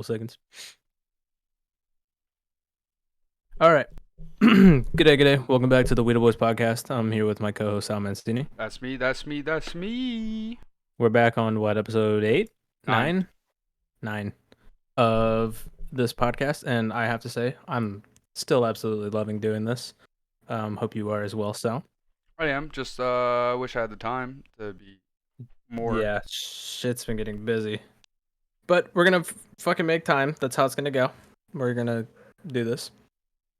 Seconds. All right. Good day. Welcome back to the Weeda Boys podcast. I'm here with my co-host Sal Mancini. That's me. We're back on what, episode 8? Nine. 9 of this podcast, and I have to say I'm still absolutely loving doing this. Hope you are as well, Sal. I am. Just wish I had the time to be more. Yeah, shit's been getting busy. But we're gonna fucking make time. That's how it's gonna go. We're gonna do this.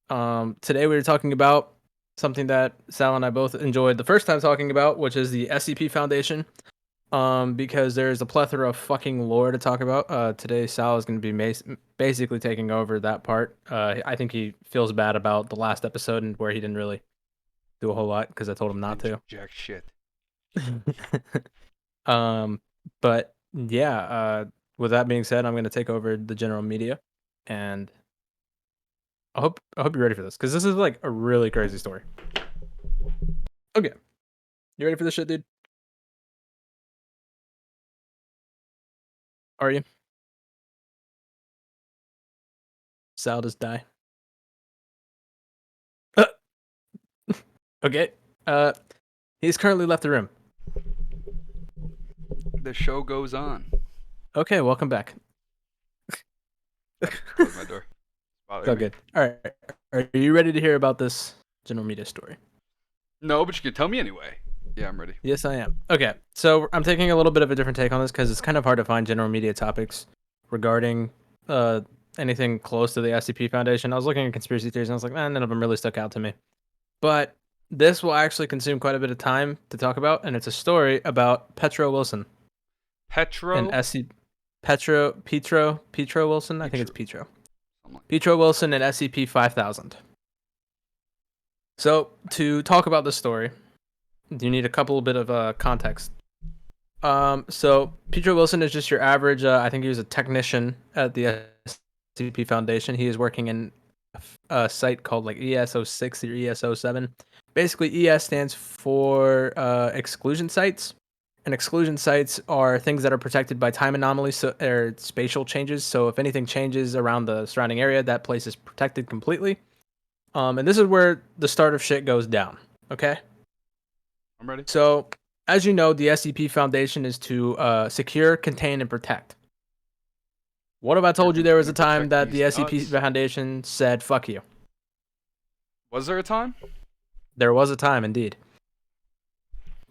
Today we were talking about something that Sal and I both enjoyed the first time talking about, which is the SCP Foundation. Because there's a plethora of fucking lore to talk about. Today Sal is going to be basically taking over that part. I think he feels bad about the last episode and where he didn't really do a whole lot because I told him not to. Jack shit. But yeah. With that being said, I'm going to take over the general media, and I hope you're ready for this because this is like a really crazy story. Okay, you ready for this shit, dude? Are you? Sal just die. Okay. He's currently left the room. The show goes on. Okay, welcome back. Close my door. So good. All right. Are you ready to hear about this general media story? No, but you can tell me anyway. Yeah, I'm ready. Yes, I am. Okay, so I'm taking a little bit of a different take on this because it's kind of hard to find general media topics regarding anything close to the SCP Foundation. I was looking at conspiracy theories and I was like, none of them really stuck out to me. But this will actually consume quite a bit of time to talk about, and it's a story about Petro Wilson. Petro Wilson. I think it's Petro. Petro Wilson and SCP 5000. So to talk about this story, you need a couple bit of context. So Petro Wilson is just your average. I think he was a technician at the SCP Foundation. He is working in a site called like ES06 or ES07. Basically, ES stands for exclusion sites. And exclusion sites are things that are protected by time anomalies or spatial changes. So if anything changes around the surrounding area, that place is protected completely. And this is where the start of shit goes down. Okay? I'm ready. So, as you know, the SCP Foundation is to secure, contain, and protect. What if I told you there was a time that the SCP Foundation said, fuck you? Was there a time? There was a time, indeed.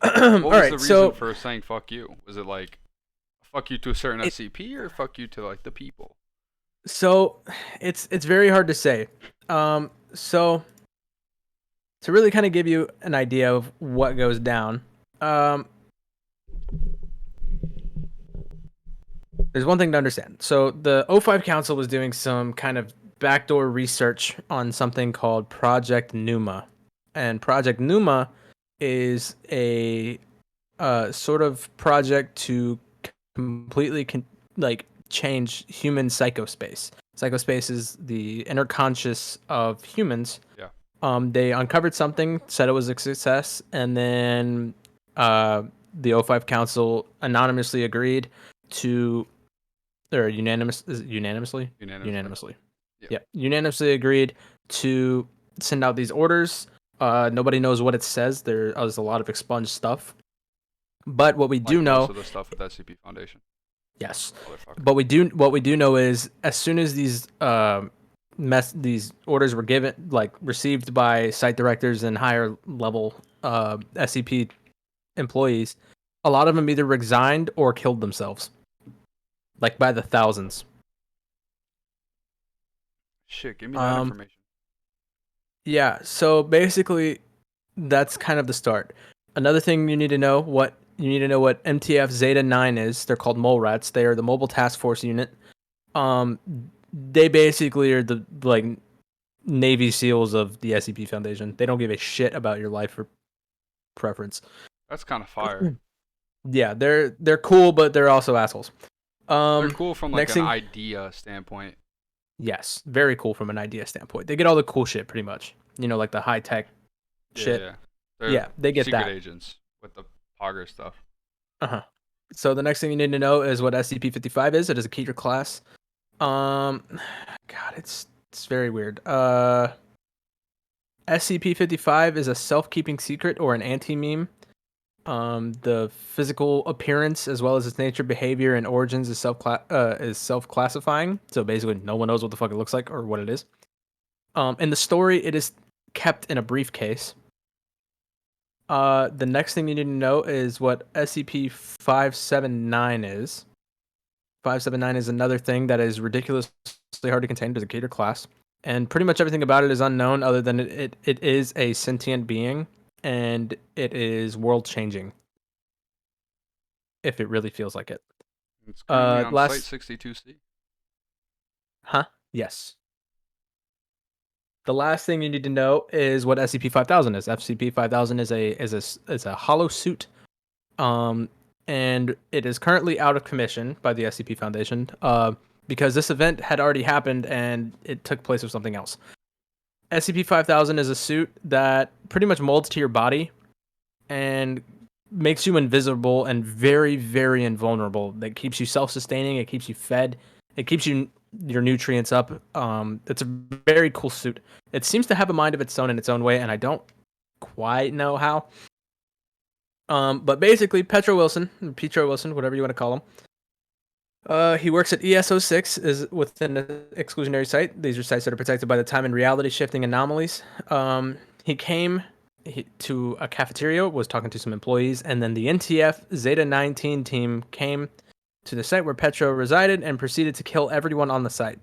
What was the reason for saying fuck you? Was it like fuck you to a certain SCP or fuck you to like the people? So it's very hard to say. So to really kind of give you an idea of what goes down, there's one thing to understand. So the O5 Council was doing some kind of backdoor research on something called Project Pneuma, and Project Pneuma is a sort of project to completely change human psychospace. Psychospace is the inner conscious of humans. Yeah. They uncovered something, said it was a success, and then the O5 Council anonymously agreed to, or unanimously. Yeah, unanimously agreed to send out these orders. Nobody knows what it says. There's a lot of expunged stuff. But what we do know, most of the stuff with SCP Foundation. Yes, but what we do know is as soon as these these orders were received by site directors and higher level SCP employees, a lot of them either resigned or killed themselves, like by the thousands. Shit, give me that information. Yeah, so basically, that's kind of the start. Another thing you need to know what MTF Zeta 9 is. They're called Mole Rats. They are the Mobile Task Force Unit. They basically are the Navy SEALs of the SCP Foundation. They don't give a shit about your life or preference. That's kind of fire. Yeah, they're cool, but they're also assholes. They're cool from like an idea standpoint. Yes, very cool from an idea standpoint. They get all the cool shit pretty much. You know, like the high tech shit. Yeah, they get secret that. Agents with the Pogger stuff. So the next thing you need to know is what SCP-55 is. It is a Keter class God, it's very weird. SCP-55 is a self-keeping secret or an anti-meme. The physical appearance, as well as its nature, behavior, and origins, is self-classifying. So basically, no one knows what the fuck it looks like or what it is. In the story, it is kept in a briefcase. The next thing you need to know is what SCP-579 is. 579 is another thing that is ridiculously hard to contain as a Gator class, and pretty much everything about it is unknown, other than it is a sentient being, and it is world changing. If it really feels like it. It's currently on Site Last, 62C. huh? Yes. The last thing you need to know is what SCP-5000 is. SCP-5000 is a hollow suit, and it is currently out of commission by the SCP Foundation, because this event had already happened and it took place of something else. SCP-5000 is a suit that pretty much molds to your body and makes you invisible and very, very invulnerable. That keeps you self-sustaining. It keeps you fed. It keeps your nutrients up. It's a very cool suit. It seems to have a mind of its own in its own way, and I don't quite know how. But basically, Petro Wilson, whatever you want to call him. He works at ES06, is within an exclusionary site. These are sites that are protected by the time and reality shifting anomalies. He came to a cafeteria, was talking to some employees, and then the NTF Zeta 19 team came to the site where Petro resided and proceeded to kill everyone on the site.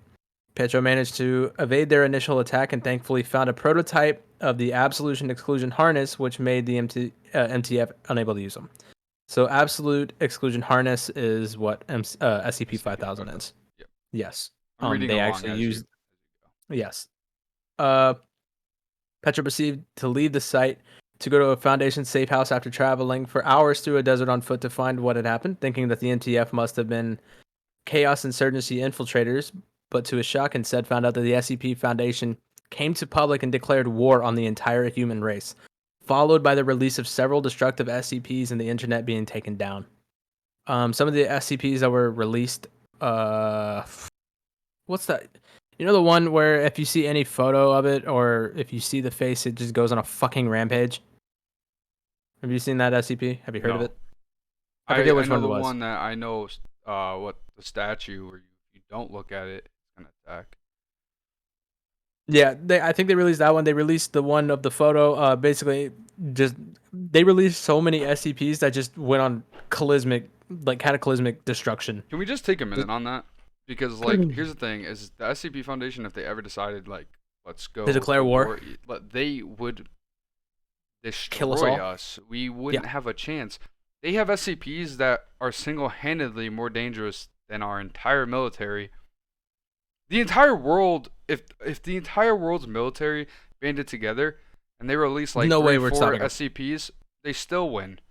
Petro managed to evade their initial attack and thankfully found a prototype of the Absolute Exclusion Harness, which made the MTF unable to use them. So Absolute Exclusion Harness is what SCP-5000 is. Yep. Yes. I'm reading they along actually as used. you. Yes. Petra proceeded to leave the site to go to a Foundation safe house after traveling for hours through a desert on foot to find what had happened, thinking that the MTF must have been Chaos Insurgency infiltrators, but to his shock instead found out that the SCP Foundation came to public and declared war on the entire human race, followed by the release of several destructive SCPs and the internet being taken down. Some of the SCPs that were released, what's that? You know the one where if you see any photo of it or if you see the face, it just goes on a fucking rampage? Have you seen that SCP? Have you heard of No. it? I forget I which know one it the was. one that I know. What the statue where you don't look at it, it's gonna attack. Yeah, I think they released that one. They released the one of the photo. Basically, just they released so many SCPs that just went on cataclysmic destruction. Can we just take a minute on that? Because like, here's the thing: is the SCP Foundation, if they ever decided like, let's go To declare war, they would kill us destroy all. us. We wouldn't have a chance. They have SCPs that are single-handedly more dangerous than our entire military. The entire world, if the entire world's military banded together and they release like No way 3, we're 4 stopping them. SCPs, they still win.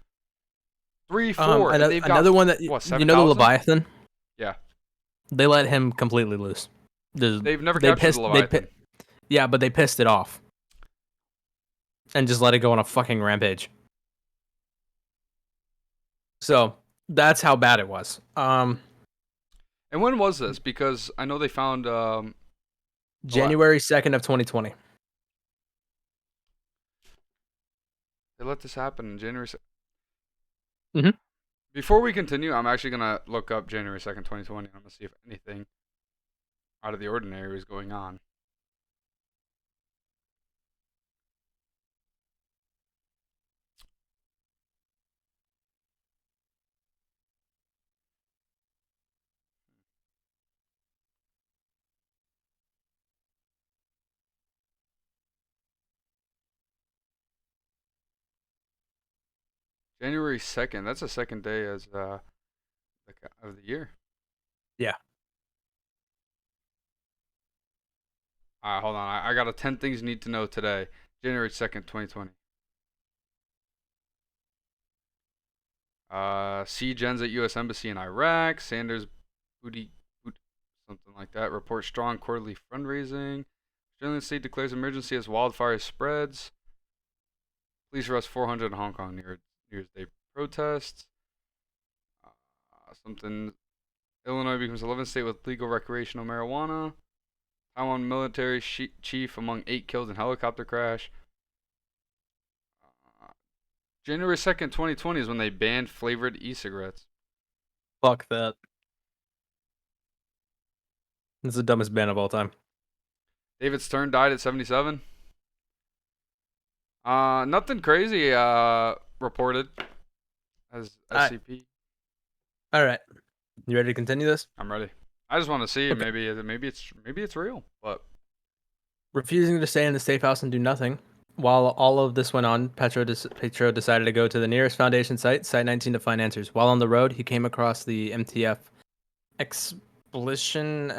3, 4, and they've got Another one that what, you know, the 7,000? Leviathan. Yeah. They let him completely loose. They've never captured the Leviathan. Yeah, but they pissed it off and just let it go on a fucking rampage. So that's how bad it was. And when was this? Because I know they found January 2nd of 2020. They let this happen in January 2nd. Mm-hmm. Before we continue, I'm actually gonna look up January 2nd, 2020. I'm gonna see if anything out of the ordinary is going on. January 2nd. That's the second day as of the year. Yeah. Hold on. I got a 10 things you need to know today. January 2nd, 2020. Siege ends at U.S. Embassy in Iraq. Sanders something like that. Report strong quarterly fundraising. Australian state declares emergency as wildfire spreads. Police arrest 400 in Hong Kong New Year's Day protests. Something Illinois becomes 11th state with legal recreational marijuana. Taiwan military chief among 8 killed in helicopter crash. Uh, January 2nd, 2020 is when they banned flavored e-cigarettes. Fuck that. This is the dumbest ban of all time. David Stern died at 77. Nothing crazy reported as Alright. SCP. Alright. You ready to continue this? I'm ready. I just want to see Okay. maybe it's real, but Refusing to stay in the safe house and do nothing. While all of this went on, Petro decided to go to the nearest Foundation site, Site 19, to find answers. While on the road, he came across the MTF Expedition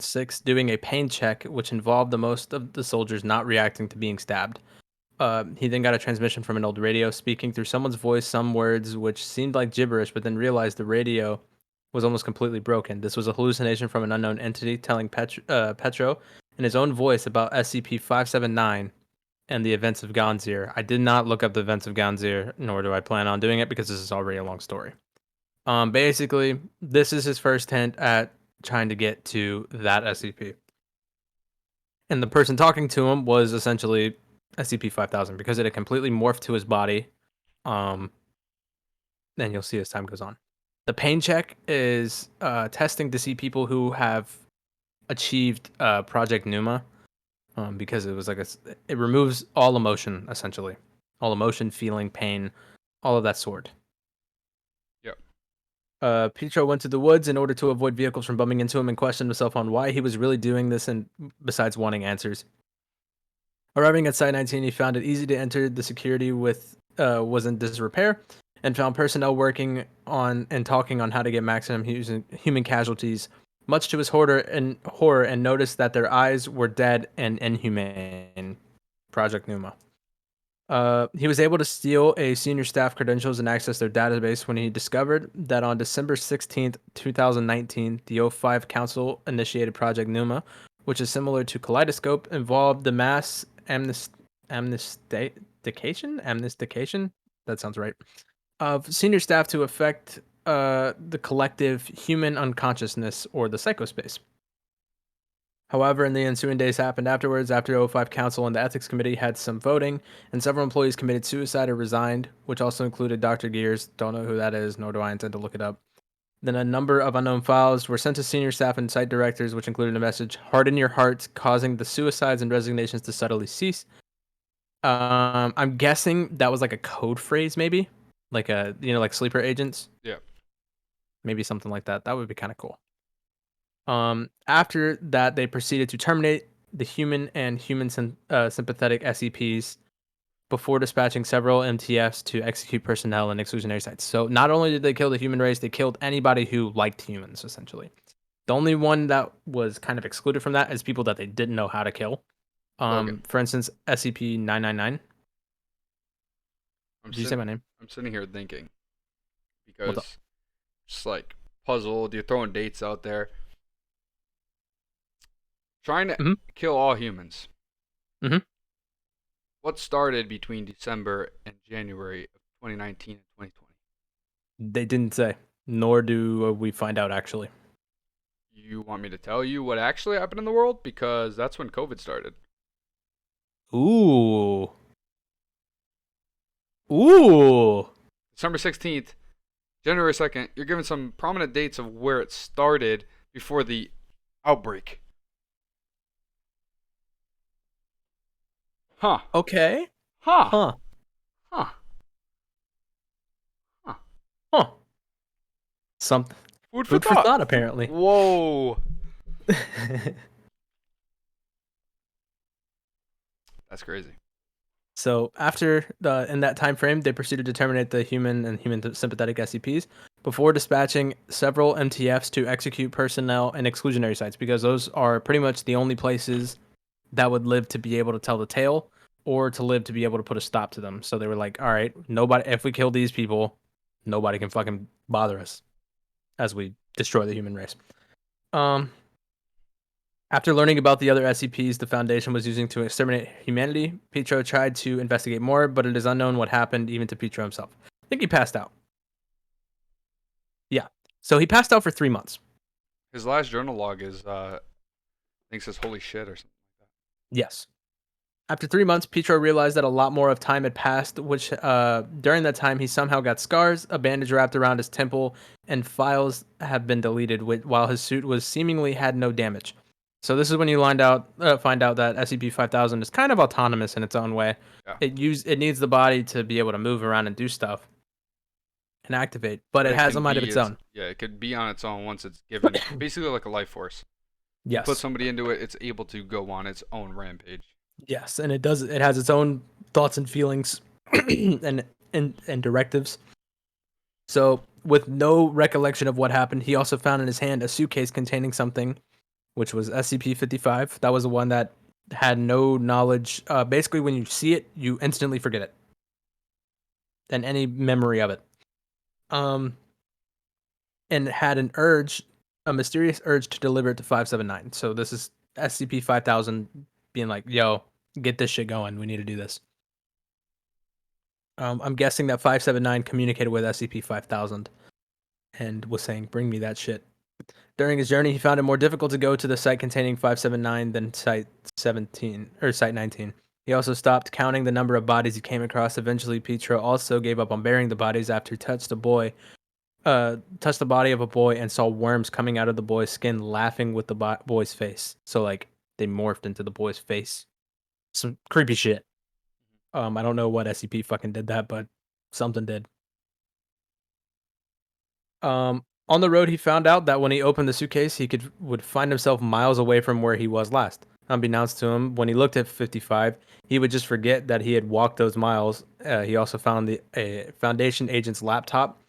6 doing a pain check, which involved the most of the soldiers not reacting to being stabbed. He then got a transmission from an old radio speaking through someone's voice some words which seemed like gibberish, but then realized the radio was almost completely broken. This was a hallucination from an unknown entity telling Petro in his own voice about SCP-579 and the events of Ganzir. I did not look up the events of Ganzir, nor do I plan on doing it because this is already a long story. Basically, this is his first hint at trying to get to that SCP. And the person talking to him was essentially SCP-5000 because it had completely morphed to his body. And you'll see as time goes on. The pain check is testing to see people who have achieved Project Pneuma, because it was like it removes all emotion essentially, all emotion, feeling, pain, all of that sort. yep. Pietro went to the woods in order to avoid vehicles from bumping into him and questioned himself on why he was really doing this, and besides wanting answers. Arriving at Site 19, he found it easy to enter. The security was in disrepair, and found personnel working on and talking on how to get maximum human casualties. Much to his horror, and noticed that their eyes were dead and inhumane. Project Pneuma. He was able to steal a senior staff credentials and access their database when he discovered that on December 16th, 2019, the O5 Council initiated Project Pneuma, which is similar to Kaleidoscope, involved the mass amnestication, that sounds right, of senior staff to affect the collective human unconsciousness, or the psychospace. However, in the ensuing days happened afterwards, after O5 Council and the Ethics Committee had some voting, and several employees committed suicide or resigned, which also included Dr. Gears. Don't know who that is, nor do I intend to look it up. Then a number of unknown files were sent to senior staff and site directors, which included a message, "Harden your hearts," causing the suicides and resignations to subtly cease. I'm guessing that was like a code phrase, maybe? Like like sleeper agents? Yeah. Maybe something like that. That would be kind of cool. After that, they proceeded to terminate the human and sympathetic SCPs before dispatching several MTFs to execute personnel in exclusionary sites. So not only did they kill the human race, they killed anybody who liked humans, essentially. The only one that was kind of excluded from that is people that they didn't know how to kill. Logan. For instance, SCP-999. I'm Did you say my sitting name? I'm sitting here thinking What's up? because just like puzzled, you're throwing dates out there. Trying to Mm-hmm. kill all humans. Mm-hmm. What started between December and January of 2019 and 2020? They didn't say, nor do we find out, actually. You want me to tell you what actually happened in the world? Because that's when COVID started. Ooh. Ooh. December 16th, January 2nd, you're given some prominent dates of where it started before the outbreak. Huh. Okay. Huh. Huh. Huh. Huh. Huh. Something. Food for Food for thought. thought, apparently. Whoa. That's crazy. So after in that time frame, they proceeded to terminate the human and human sympathetic SCPs before dispatching several MTFs to execute personnel in exclusionary sites, because those are pretty much the only places that would live to be able to tell the tale, or to live to be able to put a stop to them. So they were like, all right, nobody, if we kill these people, nobody can fucking bother us as we destroy the human race. After learning about the other SCPs the Foundation was using to exterminate humanity, Pietro tried to investigate more, but it is unknown what happened even to Pietro himself. I think he passed out. Yeah. So he passed out for 3 months. His last journal log is I think says holy shit or something like Yes. After 3 months, Pietro realized that a lot more of time had passed, which during that time he somehow got scars, a bandage wrapped around his temple, and files have been deleted while his suit was seemingly had no damage. So this is when you find out that SCP-5000 is kind of autonomous in its own way. that. Yeah. It needs the body to be able to move around and do stuff and activate, but But it it has a can mind of be its own. it could be on its own once it's given basically like a life force. You put Yes. somebody into it, it's able to go on its own rampage. Yes, and it does. It has its own thoughts and feelings, and directives. So, with no recollection of what happened, he also found in his hand a suitcase containing something, which was SCP-55. That was the one that had no knowledge. Basically, when you see it, you instantly forget it, and any memory of it. And had a mysterious urge to deliver it to 579. So this is SCP-5000 being like, "Yo, get this shit going. We need to do this." I'm guessing that 579 communicated with SCP-5000 and was saying, "Bring me that shit." During his journey, he found it more difficult to go to the site containing 579 than Site 17 or Site 19. He also stopped counting the number of bodies he came across. Eventually, Pietro also gave up on burying the bodies after he touched the body of a boy and saw worms coming out of the boy's skin, laughing with the boy's face. So like they morphed into the boy's face. Some creepy shit. I don't know what SCP fucking did that, but something did. On the road, he found out that when he opened the suitcase, would find himself miles away from where he was last. Unbeknownst to him, when he looked at 55, he would just forget that he had walked those miles. He also found a Foundation agent's laptop,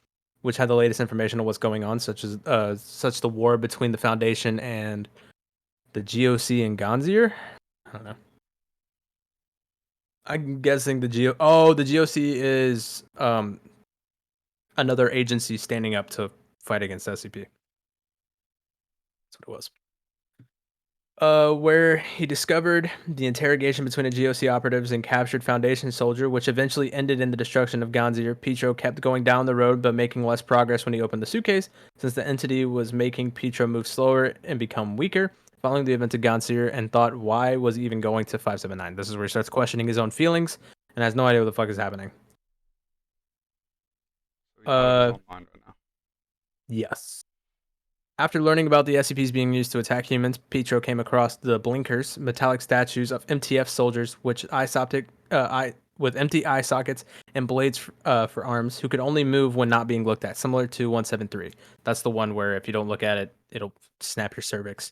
which had the latest information on what's going on, such the war between the Foundation and the GOC in Ganzir. I don't know. I'm guessing the GOC is another agency standing up to fight against SCP. That's what it was. Where he discovered the interrogation between the GOC operatives and captured Foundation soldier, which eventually ended in the destruction of Ganzir. Pietro kept going down the road, but making less progress when he opened the suitcase, since the entity was making Pietro move slower and become weaker. Following the event of Ganzir, and thought, why was he even going to 579? This is where he starts questioning his own feelings and has no idea what the fuck is happening. So he's out of his own mind right now. Yes. After learning about the SCPs being used to attack humans, Pietro came across the blinkers, metallic statues of MTF soldiers, with empty eye sockets and blades for arms, who could only move when not being looked at, similar to 173. That's the one where if you don't look at it, it'll snap your cervix.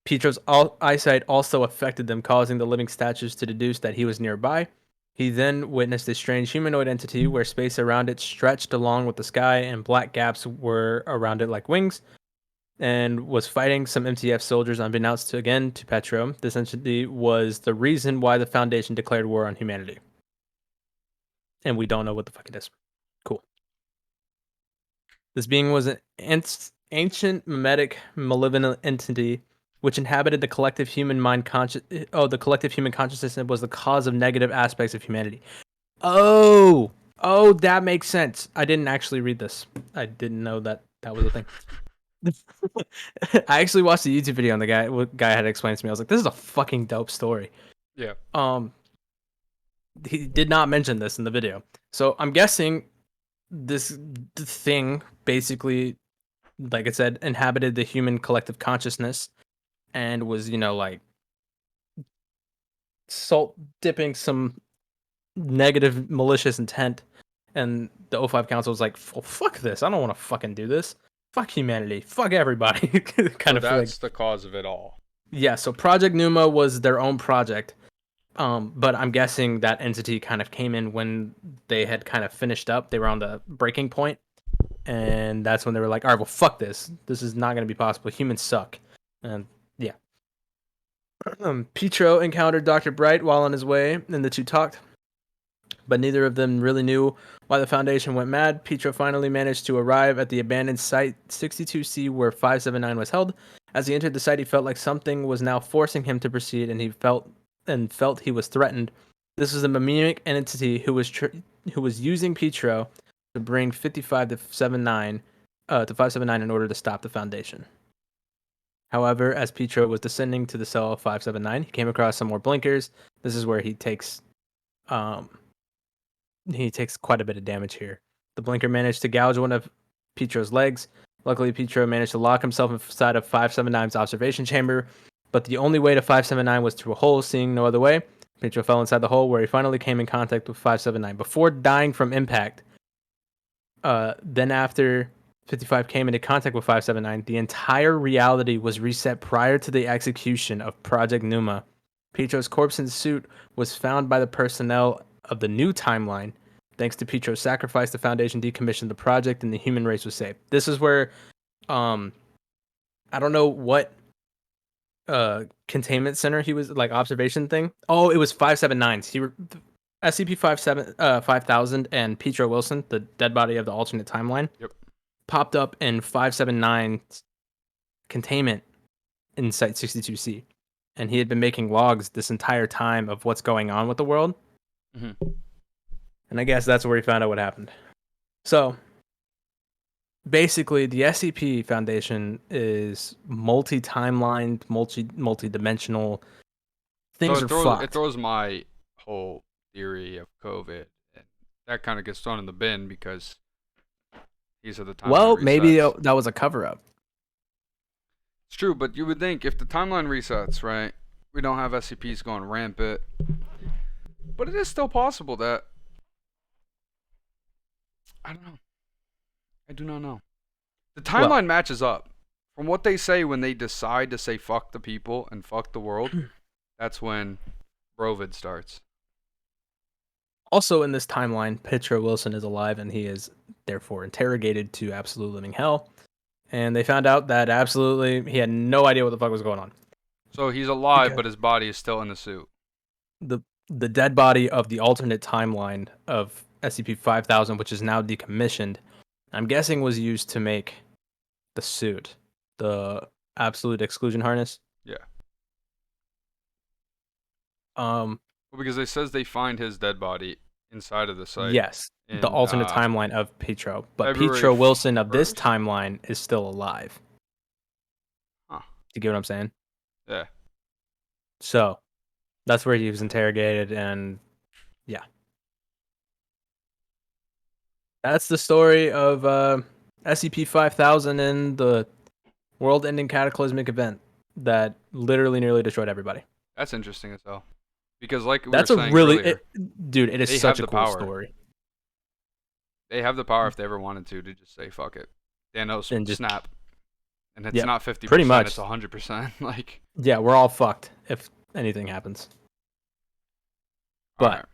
Pietro's eyesight also affected them, causing the living statues to deduce that he was nearby. He then witnessed a strange humanoid entity where space around it stretched along with the sky and black gaps were around it like wings, and was fighting some MTF soldiers. Unbeknownst to Pietro, this entity was the reason why the Foundation declared war on humanity. And we don't know what the fuck it is. Cool. This being was an ancient mimetic malevolent entity which inhabited the collective human consciousness and was the cause of negative aspects of humanity. Oh, that makes sense. I didn't actually read this. I didn't know that was a thing. I actually watched a YouTube video and the guy had explained to me. I was like, this is a fucking dope story. Yeah. He did not mention this in the video. So I'm guessing this thing basically, like I said, inhabited the human collective consciousness and was, like salt dipping some negative malicious intent. And the O5 Council was like, oh, fuck this. I don't want to fucking do this. Fuck humanity. Fuck everybody. So that's the cause of it all. Yeah, so Project Pneuma was their own project. But I'm guessing that entity kind of came in when they had kind of finished up. They were on the breaking point. And that's when they were like, all right, well, fuck this. This is not going to be possible. Humans suck. And yeah. Pietro encountered Dr. Bright while on his way, and the two talked. But neither of them really knew why the Foundation went mad. Pietro finally managed to arrive at the abandoned Site 62C where 579 was held. As he entered the site, he felt like something was now forcing him to proceed, and he felt he was threatened. This was a mimic entity who was using Pietro to bring 55 to 79 to 579 in order to stop the Foundation. However, as Pietro was descending to the cell of 579, he came across some more blinkers. This is where um, he takes quite a bit of damage here. The blinker managed to gouge one of Pietro's legs. Luckily, Pietro managed to lock himself inside of 579's observation chamber, but the only way to 579 was through a hole. Seeing no other way, Pietro fell inside the hole, where he finally came in contact with 579 before dying from impact. Then after 55 came into contact with 579, the entire reality was reset prior to the execution of Project Pneuma. Pietro's corpse and suit was found by the personnel of the new timeline. Thanks to Pietro's sacrifice, the Foundation decommissioned the project and the human race was saved. This is where, I don't know what containment center he was, like, observation thing. Oh, it was 579. SCP 5000 and Pietro Wilson, the dead body of the alternate timeline, Yep. popped up in 579's containment in Site 62C. And he had been making logs this entire time of what's going on with the world. Mm-hmm. And I guess that's where he found out what happened. So, basically, the SCP Foundation is multi-timeline, multi-dimensional. Things So are fucked. it throws my whole theory of COVID, and that kind of gets thrown in the bin because these are the timeline Well, resets. maybe that was a cover-up. It's true, but you would think if the timeline resets, right, we don't have SCPs going rampant. But it is still possible that... I don't know. I do not know. The timeline matches up. From what they say when they decide to say fuck the people and fuck the world, that's when Brovid starts. Also, in this timeline, Pietro Wilson is alive and he is therefore interrogated to absolute living hell. And they found out that he had no idea what the fuck was going on. So he's alive, but his body is still in the suit. The dead body of the alternate timeline of SCP 5000, which is now decommissioned, I'm guessing was used to make the suit, the absolute exclusion harness. Yeah. Well, because it says they find his dead body inside of the site. Yes, the alternate timeline of Pietro, but Pietro Wilson of this timeline is still alive. Huh. Do you get what I'm saying? Yeah. So, that's where he was interrogated, and yeah. That's the story of SCP 5000 and the world-ending cataclysmic event that literally nearly destroyed everybody. That's interesting as hell. Because like we That's were saying earlier, dude, it is such a cool story. They have the power if they ever wanted to just say fuck it. Thanos and just snap. And it's not 50%, pretty much. It's 100%. Like, yeah, we're all fucked if anything happens. But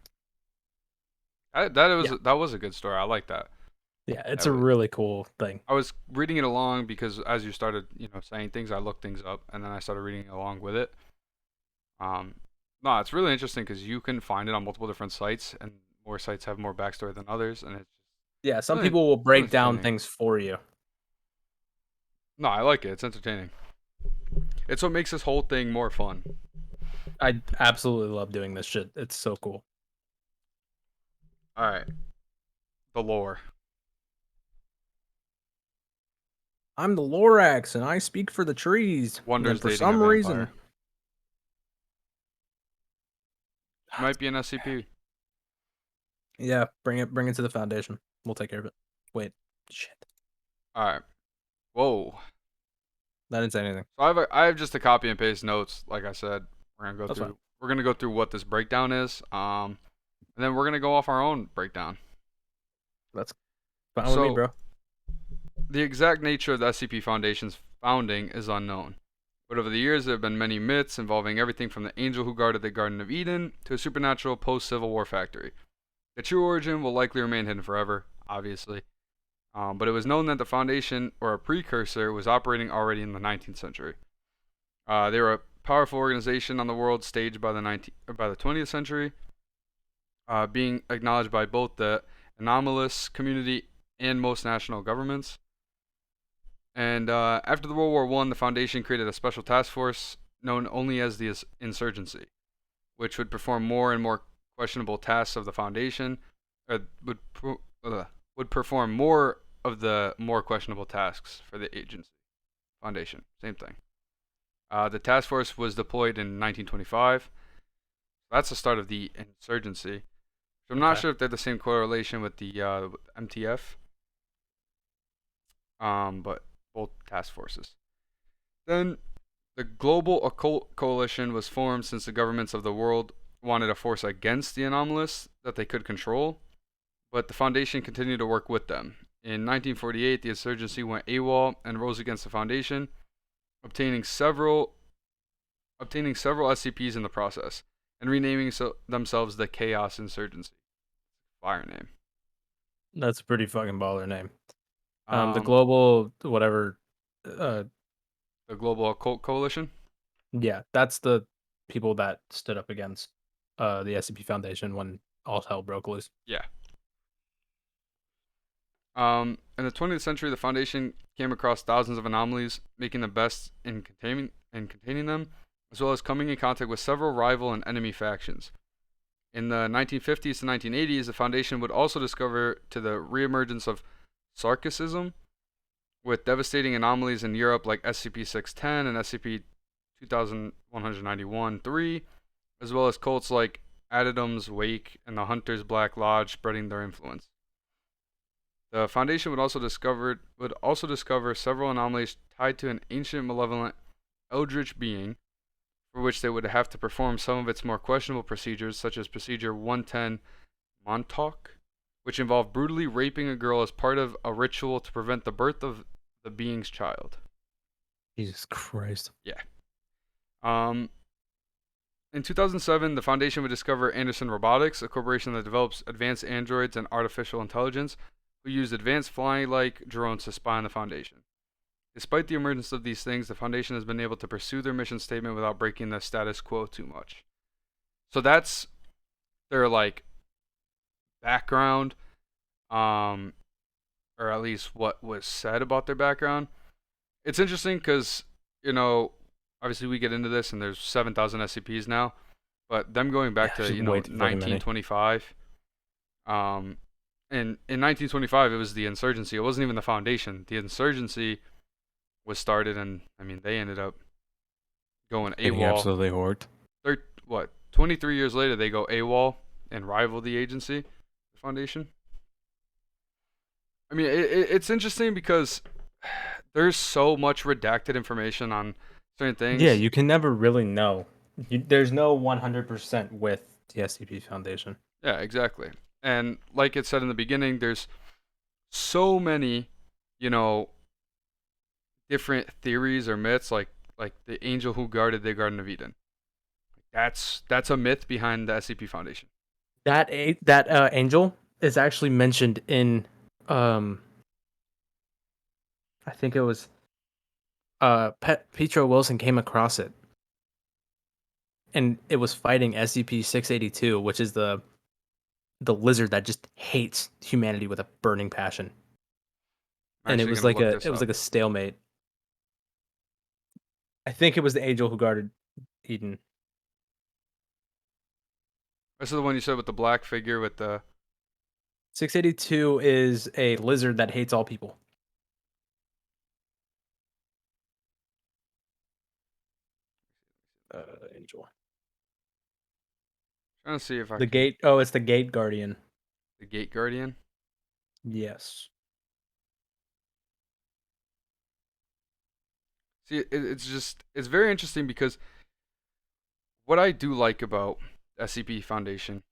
that was a good story. I like that. Yeah, it's a really cool thing. I was reading it along because as you started, saying things, I looked things up and then I started reading along with it. No, it's really interesting because you can find it on multiple different sites, and more sites have more backstory than others, and it's some people will break down things for you. No, I like it. It's entertaining. It's what makes this whole thing more fun. I absolutely love doing this shit. It's so cool. All right. The lore. I'm the Lorax, and I speak for the trees. Wonders for some reason. Might be an SCP. Yeah, bring it to the Foundation. We'll take care of it. Wait, shit. All right. Whoa. That didn't say anything. So I have just a copy and paste notes. Like I said, we're gonna go through what this breakdown is. And then we're gonna go off our own breakdown. That's fine with me, bro. The exact nature of the SCP Foundation's founding is unknown. But over the years, there have been many myths involving everything from the angel who guarded the Garden of Eden to a supernatural post-Civil War factory. The true origin will likely remain hidden forever, obviously. But it was known that the Foundation, or a precursor, was operating already in the 19th century. They were a powerful organization on the world stage by the 20th century, being acknowledged by both the anomalous community and most national governments. And after the World War I, the Foundation created a special task force known only as the Insurgency, which would perform more and more questionable tasks of the Foundation, or would perform more of the more questionable tasks for the agency. Foundation, same thing. The task force was deployed in 1925. That's the start of the insurgency. So I'm not Okay. sure if they're the same correlation with the MTF, but both task forces. Then the Global Occult Coalition was formed since the governments of the world wanted a force against the anomalous that they could control, but the Foundation continued to work with them. In 1948, the insurgency went AWOL and rose against the Foundation, obtaining several SCPs in the process, and renaming themselves the Chaos Insurgency. Fire name. That's a pretty fucking baller name. The Um, global whatever. Uh, the Global Occult Coalition. yeah, that's the people that stood up against the SCP Foundation when all hell broke loose. Yeah. In the 20th century, the Foundation came across thousands of anomalies, making the best in containing them, as well as coming in contact with several rival and enemy factions. In the 1950s to 1980s, the Foundation would also discover to the reemergence of Sarkicism, with devastating anomalies in Europe like SCP-610 and SCP-2191-3, as well as cults like Addendum's Wake and the Hunter's Black Lodge spreading their influence. The Foundation would also discover several anomalies tied to an ancient malevolent eldritch being, for which they would have to perform some of its more questionable procedures, such as Procedure 110 Montauk, which involved brutally raping a girl as part of a ritual to prevent the birth of the being's child. Jesus Christ. Yeah. Um, in 2007, the Foundation would discover Anderson Robotics, a corporation that develops advanced androids and artificial intelligence, who use advanced flying-like drones to spy on the Foundation. Despite the emergence of these things, the Foundation has been able to pursue their mission statement without breaking the status quo too much. So that's their like background, or at least what was said about their background. It's interesting because obviously we get into this and there's 7,000 SCPs now, but them going back Yeah, to just way too fucking many. 1925. And in 1925 it was the insurgency. It wasn't even the Foundation. The insurgency was started, and I mean they ended up going Getting AWOL. absolutely horked. 23 years later they go AWOL and rival the agency, the Foundation. I mean it's interesting because there's so much redacted information on certain Yeah, things. you can never really know. There's no 100% with the SCP Foundation. Yeah, exactly. And like it said in the beginning, there's so many, you know, different theories or myths, like the angel who guarded the Garden of Eden. That's a myth behind the SCP Foundation. That angel is actually mentioned in um I think it was Petro Wilson came across it, and it was fighting SCP-682, which is the lizard that just hates humanity with a burning passion. I'm And actually gonna look it this was up. like a stalemate. I think it was the angel who guarded Eden. This is the one you said with the black figure with the. 682 is a lizard that hates all people. Angel. Trying to see if I The can. gate. Oh, it's the gate guardian. The Gate Guardian. Yes. See, it's very interesting because what I do like about SCP Foundation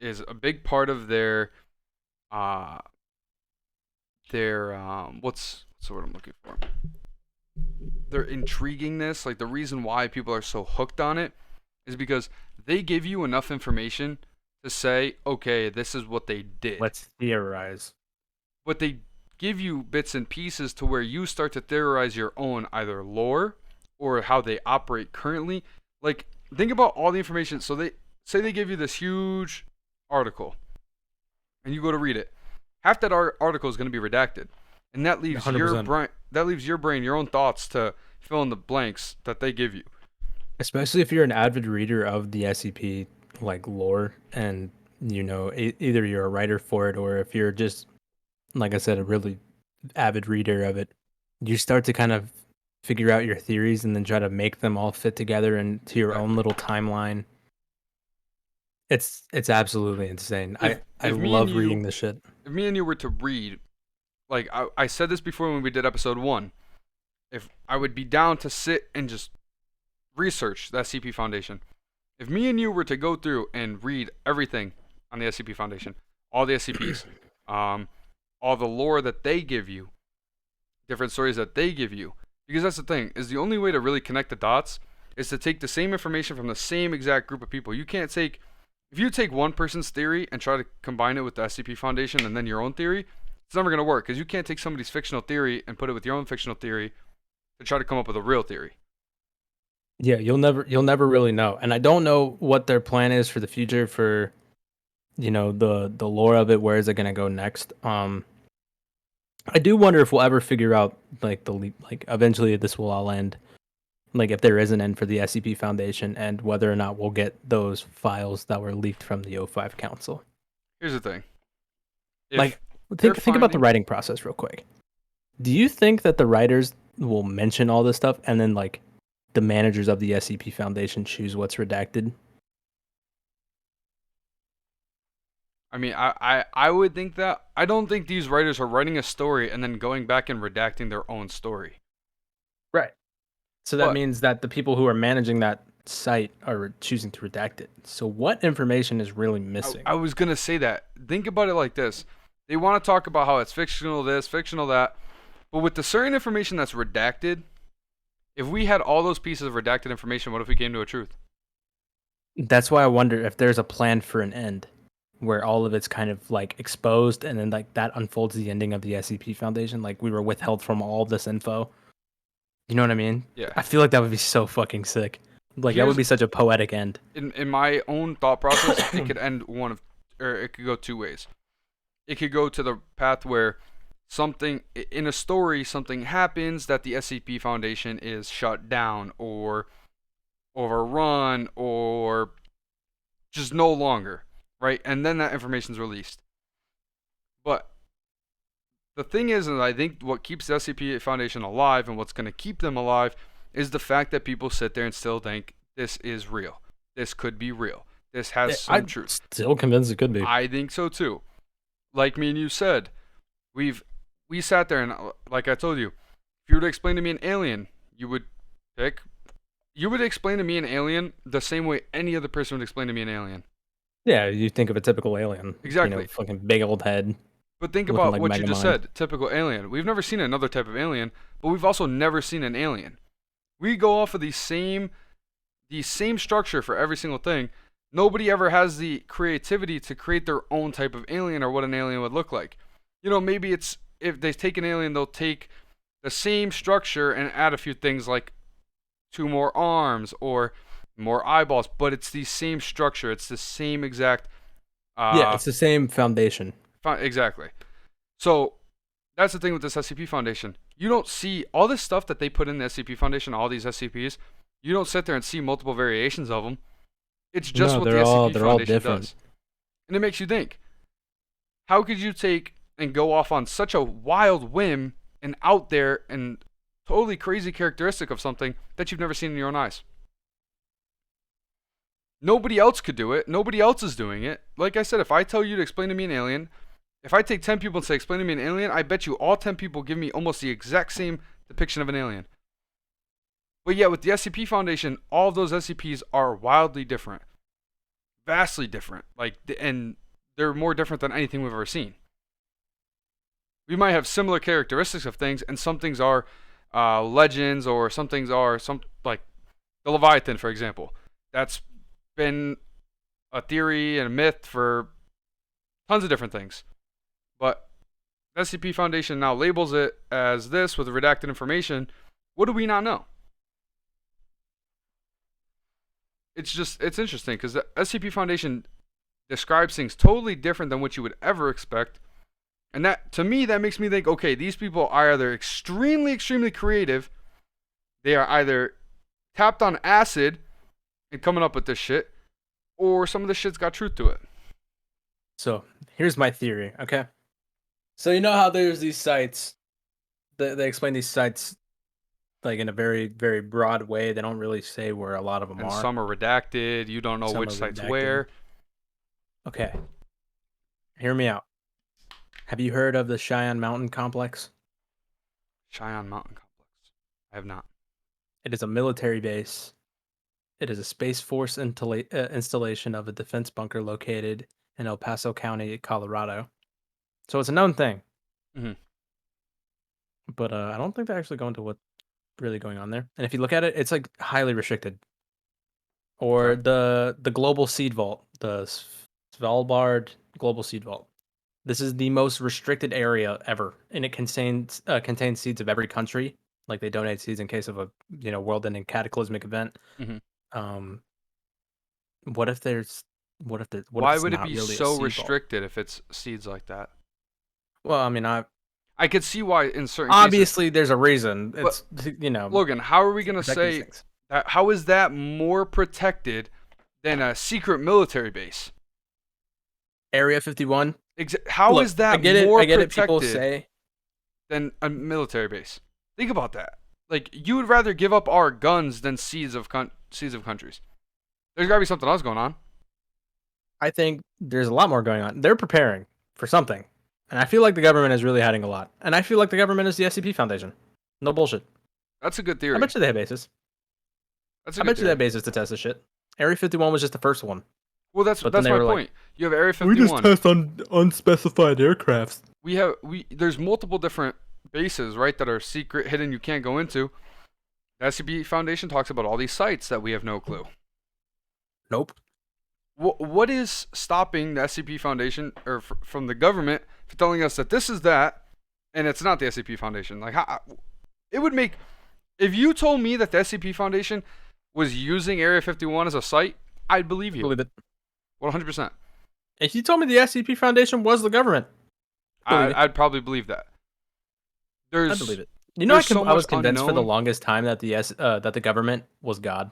is a big part of uh what's the word I'm looking for? Their intriguingness, like the reason why people are so hooked on it is because they give you enough information to say, okay, this is what they did. Let's theorize. But they give you bits and pieces to where you start to theorize your own either lore or how they operate currently. Like, think about all the information. So they say they give you this huge article and you go to read it. Half that article is going to be redacted. And that leaves 100%. your brain, your own thoughts to fill in the blanks that they give you. Especially if you're an avid reader of the SCP like lore, and either you're a writer for it, or if you're just like I said, a really avid reader of it, you start to kind of figure out your theories and then try to make them all fit together into your own Exactly. little timeline. It's absolutely insane. I If I if me and love you reading this shit. if me and you were to read, like I said this before when we did episode 1, if I would be down to sit and just research the SCP Foundation. If me and you were to go through and read everything on the SCP Foundation, all the SCPs, um, all the lore that they give you, different stories that they give you, because that's the thing, is the only way to really connect the dots is to take the same information from the same exact group of people. You can't take, if you take one person's theory and try to combine it with the SCP Foundation and then your own theory, it's never going to work because you can't take somebody's fictional theory and put it with your own fictional theory to try to come up with a real theory. Yeah, you'll never really know. And I don't know what their plan is for the future for, the lore of it. Where is it gonna go next? I do wonder if we'll ever figure out like like eventually this will all end. Like if there is an end for the SCP Foundation and whether or not we'll get those files that were leaked from the O5 Council. Here's the thing. If Like they're think about the finding, writing process real quick. Do you think that the writers will mention all this stuff and then like the managers of the SCP Foundation choose what's redacted? I mean, I would think that. I don't think these writers are writing a story and then going back and redacting their own story. Right. So that But means that the people who are managing that site are choosing to redact it. So what information is really missing? I was going to say that. Think about it like this. They want to talk about how it's fictional this, fictional that. But with the certain information that's redacted, if we had all those pieces of redacted information, what if we came to a truth? That's why I wonder if there's a plan for an end where all of it's kind of like exposed and then like that unfolds the ending of the SCP Foundation. Like we were withheld from all this info. You know what I mean? Yeah. I feel like that would be so fucking sick. Like that would Here's be such a poetic end. in my own thought process, it could end or it could go two ways. It could go to the path where something in a story, something happens that the SCP Foundation is shut down or overrun or just no longer, right? And then that information is released. But the thing is, and I think what keeps the SCP Foundation alive and what's going to keep them alive is the fact that people sit there and still think this is real. This could be real. This has some I'm truth. still convinced it could be. I think so too. Like me and you said, we sat there and like I told you, if you were to explain to me an alien, you would explain to me an alien the same way any other person would explain to me an alien. Yeah, you think of a typical alien. Exactly. Fucking big old head. But think Looking about like what you just Megamind. said, typical alien. We've never seen another type of alien, but we've also never seen an alien. We go off of the same structure for every single thing. Nobody ever has the creativity to create their own type of alien or what an alien would look like. Maybe it's if they take an alien, they'll take the same structure and add a few things like 2 more arms or more eyeballs, but it's the same structure. It's the same exact. Yeah, it's the same foundation. Exactly. So that's the thing with this SCP Foundation. You don't see all this stuff that they put in the SCP Foundation, all these SCPs. You don't sit there and see multiple variations of them. It's just No, what the they're all SCP Foundation different. does. And it makes you think, how could you take and go off on such a wild whim and out there and totally crazy characteristic of something that you've never seen in your own eyes? Nobody else could do it. Nobody else is doing it. Like I said, if I tell you to explain to me an alien, if I take 10 people and say, explain to me an alien, I bet you all 10 people give me almost the exact same depiction of an alien. But yet, with the SCP Foundation, all of those SCPs are wildly different. Vastly different. And they're more different than anything we've ever seen. We might have similar characteristics of things, and some things are legends, or some things are like the Leviathan, for example. That's been a theory and a myth for tons of different things. But SCP Foundation now labels it as this with redacted information. What do we not know? It's interesting because the SCP Foundation describes things totally different than what you would ever expect. And that, to me, that makes me think, okay, these people are either extremely, extremely creative. They are either tapped on acid and coming up with this shit, or some of the shit's got truth to it. So here's my theory, okay? So you know how there's these sites. They explain these sites like in a very very broad way. They don't really say where a lot of them And are. some are redacted. You don't know Some which are site's redacted. where. Okay, hear me out. Have you heard of the Cheyenne Mountain Complex? Cheyenne Mountain Complex. I have not. It is a military base. It is a Space Force installation of a defense bunker located in El Paso County, Colorado. So it's a known thing, Hmm. but I don't think they actually go into what's really going on there. And if you look at it, it's like highly restricted. Okay. Or the Global Seed Vault, the Svalbard Global Seed Vault. This is the most restricted area ever, and it contains seeds of every country. Like they donate seeds in case of a world-ending cataclysmic event. Hmm. Um, what if there's what if Why it's would it not be really a so seed vault? restricted if it's seeds like that? Well, I mean, I could see why in certain cases. obviously there's a reason. But It's Logan, how are we to gonna protect these say things. that? How is that more protected than a secret military base? Area 51. How Look, is I that get it. more I get it. People protected say, than a military base? Think about that. Like you would rather give up our guns than seeds of countries. There's got to be something else going on. I think there's a lot more going on. They're preparing for something. And I feel like the government is really hiding a lot. And I feel like the government is the SCP Foundation. No bullshit. That's a good I theory. bet you they have bases. That's a I good bet you they have theory. bases to test this shit. Area 51 was just the first one. Well, that's But then that's they my were like, point. You have Area we just 51. test on unspecified aircrafts. We there's multiple different bases, right, that are secret, hidden, you can't go into. The SCP Foundation talks about all these sites that we have no clue. Nope. What is stopping the SCP Foundation or from the government for telling us that this is that, and it's not the SCP Foundation? Like, how, it would make if you told me that the SCP Foundation was using Area 51 as a site, I'd believe I you, believe it. 100%. If you told me the SCP Foundation was the government, I believe you. I'd probably believe that. I believe There's it. You know, there's so I much was convinced for the unknown. longest time that that the government was God,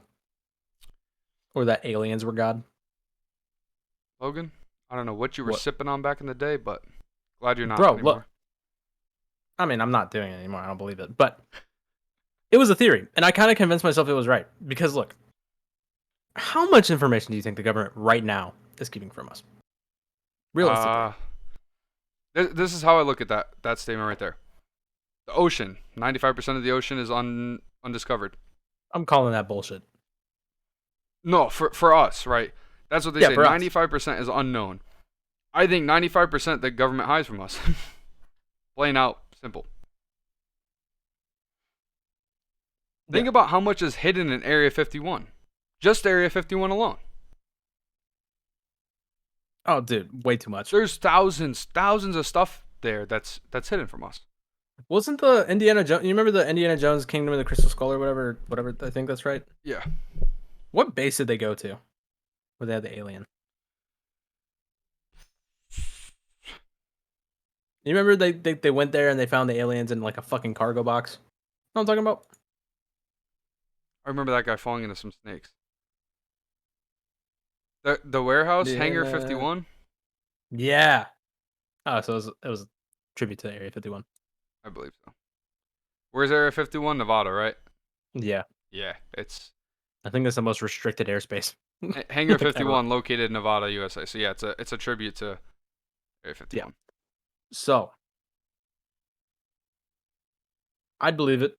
or that aliens were God. Logan, I don't know what you were What, sipping on back in the day, but glad you're not bro? Look, anymore. I mean, I'm not doing it anymore. I don't believe it, but it was a theory, and I kind of convinced myself it was right. Because look, how much information do you think the government right now is keeping from us? Realistically, Uh, this is how I look at that statement right there. The ocean, 95% of the ocean is undiscovered. I'm calling that bullshit. No, for us, right? That's what they Yeah, say. for us. 95% is unknown. I think 95% the government hides from us. Plain out, simple. Think Yeah. about how much is hidden in Area 51. Just Area 51 alone. Oh, dude, way too much. There's thousands of stuff there that's hidden from us. Wasn't the Indiana Jones? You remember the Indiana Jones Kingdom of the Crystal Skull or whatever? Whatever. I think that's right. Yeah. What base did they go to? Where they had the alien? You remember they went there and they found the aliens in like a fucking cargo box? Know what I'm talking about? I remember that guy falling into some snakes. The warehouse, Hangar Yeah. 51? Yeah. Oh, so it was a tribute to Area 51. I believe so. Where's Area 51? Nevada, right? Yeah. Yeah, it's I think that's the most restricted airspace. Hangar like, ever. 51 located in Nevada, USA. So yeah, it's a tribute to Area Yeah. 51. So I'd believe it.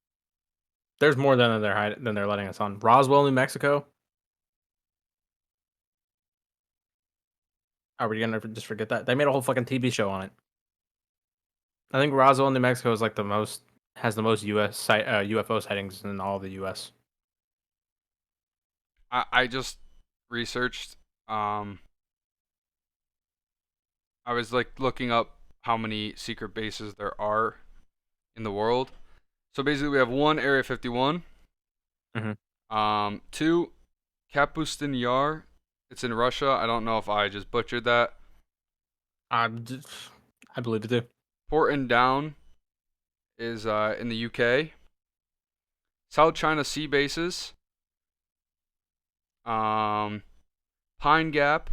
There's more than they're letting us on. Roswell, New Mexico. Are we gonna just forget that? They made a whole fucking TV show on it. I think Roswell, New Mexico is like has the most UFO sightings in all of the US. I just researched I was like looking up how many secret bases there are in the world. So basically we have one Area 51. Mhm. Two Kapustin Yar. It's in Russia. I don't know if I just butchered that. I believe it too. Porton Down is in the UK. South China Sea bases. Pine Gap.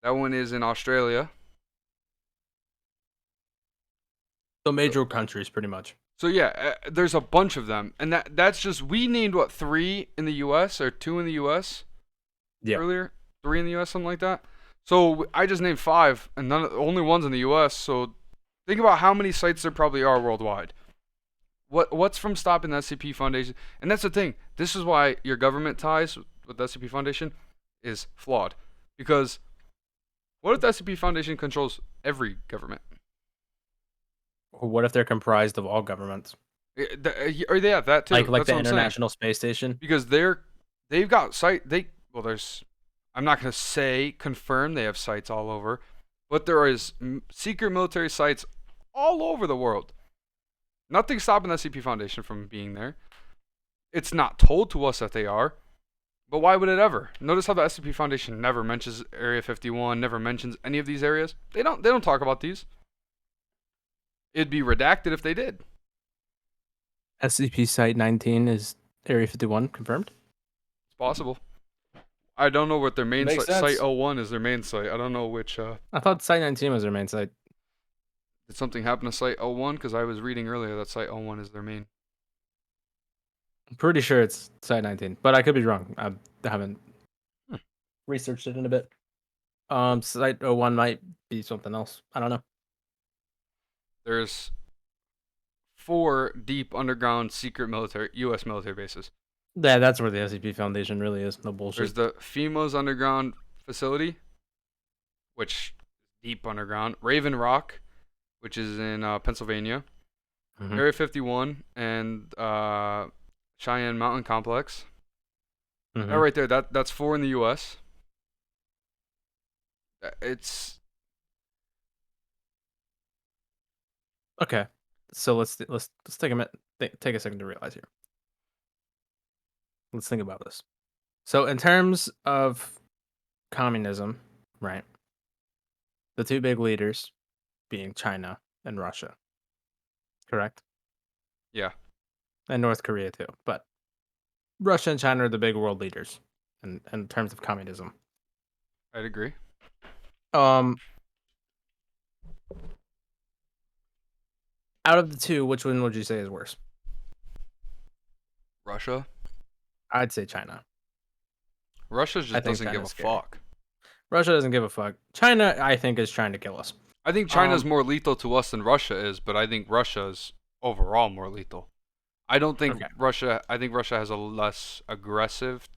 That one is in Australia. So major countries, pretty much. So yeah, there's a bunch of them, and that's just we named what 3 in the U.S. or 2 in the U.S. Yeah. earlier, 3 in the U.S. something like that. So I just named 5, and only one's in the U.S. So think about how many sites there probably are worldwide. What's from stopping the SCP Foundation? And that's the thing. This is why your government ties with the SCP Foundation is flawed, because what if the SCP Foundation controls every government? Or what if they're comprised of all governments? Or they have that too. Like That's the what I'm saying. International Space Station? Because they've got there's I'm not gonna say confirm they have sites all over, but there is secret military sites all over the world. Nothing's stopping the SCP Foundation from being there. It's not told to us that they are, but why would it ever? Notice how the SCP Foundation never mentions Area 51, never mentions any of these areas. They don't talk about these. It'd be redacted if they did. SCP Site 19 is Area 51 confirmed? It's possible. I don't know what their main Makes site. sense. Site 01 is their main site. I don't know which. I thought Site 19 was their main site. Did something happen to Site 01? Because I was reading earlier that Site 01 is their main. I'm pretty sure it's Site 19, but I could be wrong. I haven't researched it in a bit. Site 01 might be something else. I don't know. There's 4 deep underground secret U.S. military bases. Yeah, that's where the SCP Foundation really is. No bullshit. There's the FEMA's underground facility, which deep underground. Raven Rock, which is in Pennsylvania. Mhm. Area 51 and Cheyenne Mountain Complex. Mhm. That right there, that's 4 in the U.S. It's Okay, so let's take a minute. Take a second to realize here. Let's think about this. So, in terms of communism, right? The two big leaders being China and Russia, correct? yeah, And North Korea too. But Russia and China are the big world leaders in terms of communism. I'd agree. Um, out of the two, which one would you say is worse? Russia. I'd say China. Russia I just think doesn't give a China's scary. fuck. Russia doesn't give a fuck. China, I think, is trying to kill us. I think China's more lethal to us than Russia is, but I think Russia's overall more lethal. I don't think Okay. Russia. I think Russia has a less aggressive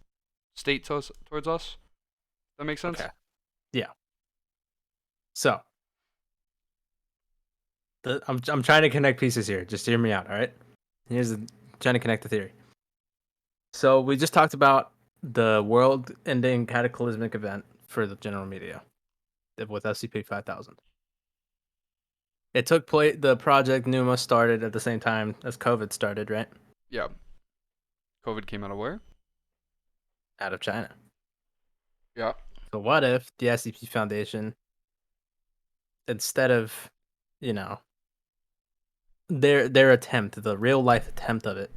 state towards us. That makes sense. Okay. Yeah. So, I'm trying to connect pieces here. Just hear me out, all right? Trying to connect the theory. So we just talked about the world-ending cataclysmic event for the general media with SCP-5000. It took place. The project Pneuma started at the same time as COVID started, right? Yeah. COVID came out of where? Out of China. Yeah. So what if the SCP Foundation, instead of, you know, their attempt, the real life attempt of it,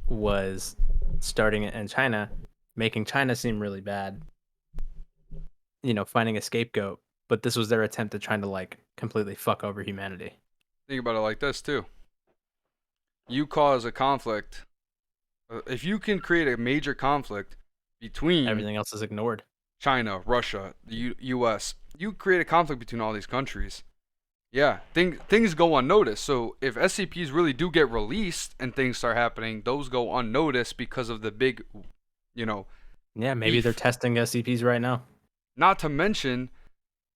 was starting it in China, making China seem really bad, finding a scapegoat, but this was their attempt at trying to like completely fuck over humanity. Think about it like this too. You cause a conflict. If you can create a major conflict between Everything else is ignored. China, Russia, the U.S., you create a conflict between all these countries. Yeah, things go unnoticed. So if SCPs really do get released and things start happening, those go unnoticed because of the big, Yeah, maybe they're beef. testing SCPs right now. Not to mention,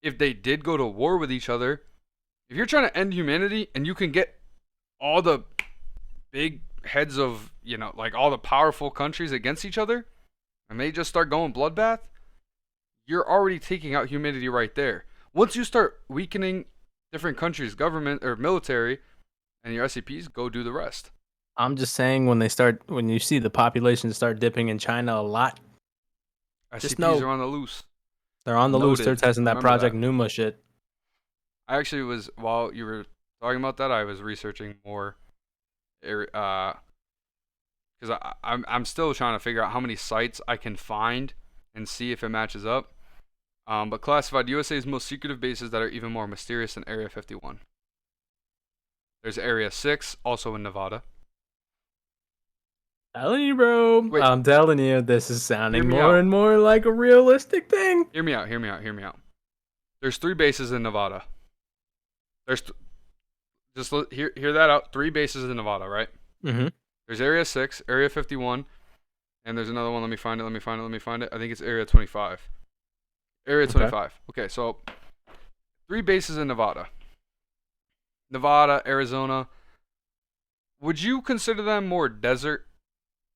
if they did go to war with each other, if you're trying to end humanity and you can get all the big heads of, like all the powerful countries against each other, and they just start going bloodbath, you're already taking out humanity right there. Once you start weakening different countries' government or military, and your SCPs, go do the rest. I'm just saying when you see the population start dipping in China a lot, just know SCPs are on the loose. they're on the loose. They're Noted. testing that Remember Project that. Pneuma shit. I actually was, while you were talking about that, I was researching more, because I'm still trying to figure out how many sites I can find and see if it matches up. But classified USA's most secretive bases that are even more mysterious than Area 51. There's Area 6, also in Nevada. Telling you, bro. Wait, I'm telling you, this is hear sounding me more out. and more like a realistic thing. Hear me out. Hear me out. Hear me out. There's 3 bases in Nevada. There's hear that out. 3 bases in Nevada, right? Mm-hmm. There's Area 6, Area 51, and there's another one. Let me find it. I think it's Area 25. Area Okay. 25. Okay, so 3 bases in Nevada. Nevada, Arizona. Would you consider them more desert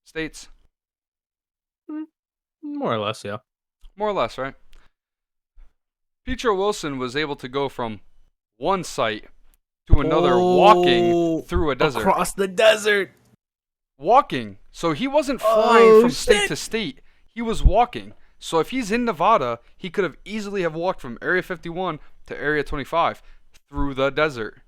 states? More or less, yeah. More or less, right? Petro Wilson was able to go from one site to another walking Oh, through a desert. across the desert. Walking. So he wasn't flying Oh, from state shit. to state. He was walking. So if he's in Nevada, he could have easily have walked from Area 51 to Area 25 through the desert.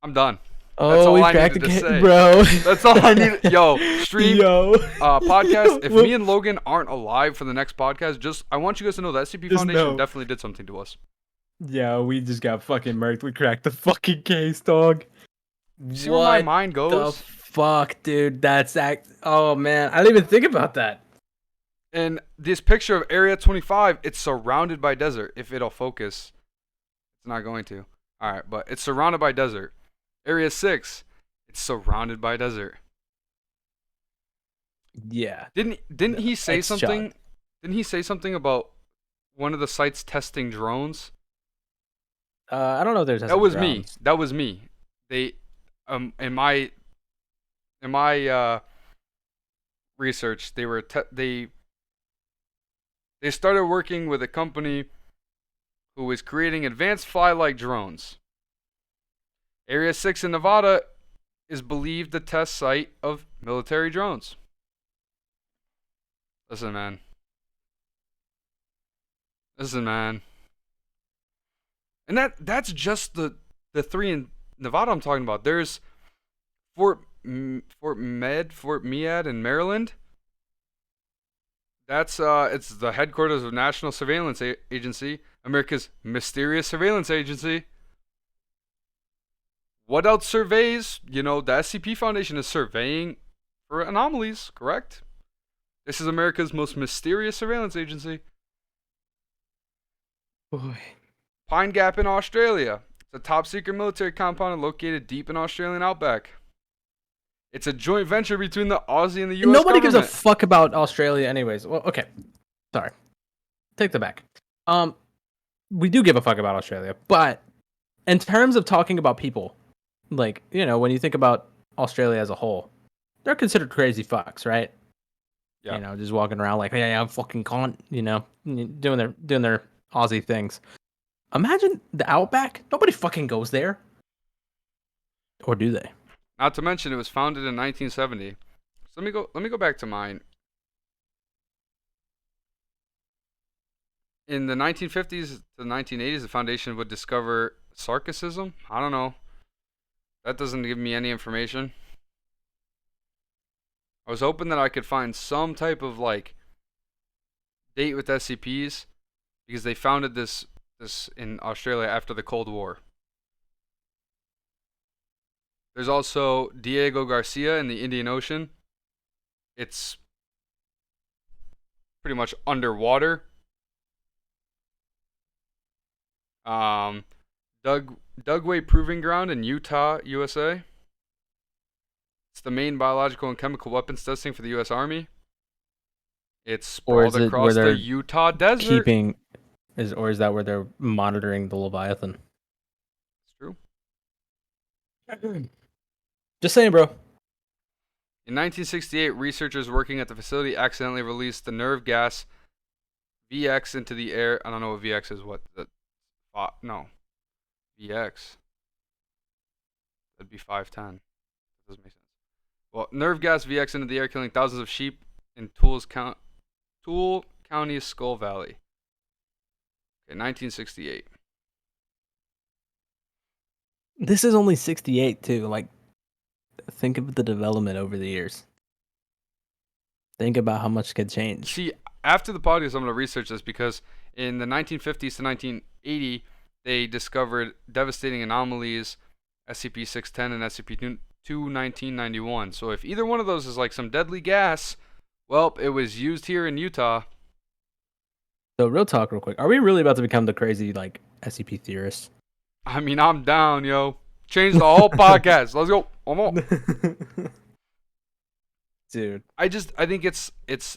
I'm done. That's Oh, all we I cracked needed the to case, say. bro. That's all I need. Yo, stream Yo. podcast. If Well, me and Logan aren't alive for the next podcast, I want you guys to know that SCP just Foundation know. definitely did something to us. Yeah, we just got fucking murked. We cracked the fucking case, dog. See where my What mind the goes? fuck, dude? Oh man, I didn't even think about that. And this picture of Area 25, it's surrounded by desert. If it'll focus, it's not going to. All right, but it's surrounded by desert. Area 6, it's surrounded by desert. Yeah. Didn't he say It's something? shot. Didn't he say something about one of the sites testing drones? I don't know if there's That was me. That was me. They in my research, they started working with a company who is creating advanced fly-like drones. Area 6 in Nevada is believed the test site of military drones. Listen, man. And that's just the 3 in Nevada I'm talking about. There's Fort Meade in Maryland. That's it's the headquarters of National Surveillance Agency, America's mysterious surveillance agency. What else surveys? The SCP Foundation is surveying for anomalies, correct? This is America's most mysterious surveillance agency. Boy. Pine Gap in Australia. It's a top secret military compound located deep in Australian outback. It's a joint venture between the Aussie and the US Nobody government. gives a fuck about Australia, anyways. Well, okay. Sorry. Take that back. We do give a fuck about Australia, but in terms of talking about people, like, when you think about Australia as a whole, they're considered crazy fucks, right? Yeah. Just walking around like, yeah, I'm fucking con, doing their Aussie things. Imagine the outback. Nobody fucking goes there. Or do they? Not to mention it was founded in 1970. So let me go back to mine. In the 1950s to the 1980s, the foundation would discover sarcasm. I don't know. That doesn't give me any information. I was hoping that I could find some type of date with SCPs because they founded this in Australia after the Cold War. There's also Diego Garcia in the Indian Ocean. It's pretty much underwater. Dugway Proving Ground in Utah, USA. It's the main biological and chemical weapons testing for the U.S. Army. It's sprawled across the Utah desert. Or is that where they're monitoring the Leviathan? It's true. Just saying, bro. In 1968, researchers working at the facility accidentally released the nerve gas VX into the air. I don't know what VX is. No. VX. That'd be 510. That doesn't make sense. Well, nerve gas VX into the air, killing thousands of sheep in Toole County, Skull Valley. Okay, 1968. This is only 68 too. Like, think of the development over the years. Think about how much could change. See, after the podcast, I'm going to research this because in the 1950s to 1980, they discovered devastating anomalies SCP-610 and SCP-21991. So if either one of those is like some deadly gas, well, it was used here in Utah. So real talk, real quick. Are we really about to become the crazy like SCP theorists? I mean, I'm down, yo. Change the whole podcast. Let's go. Come on. Dude. I think it's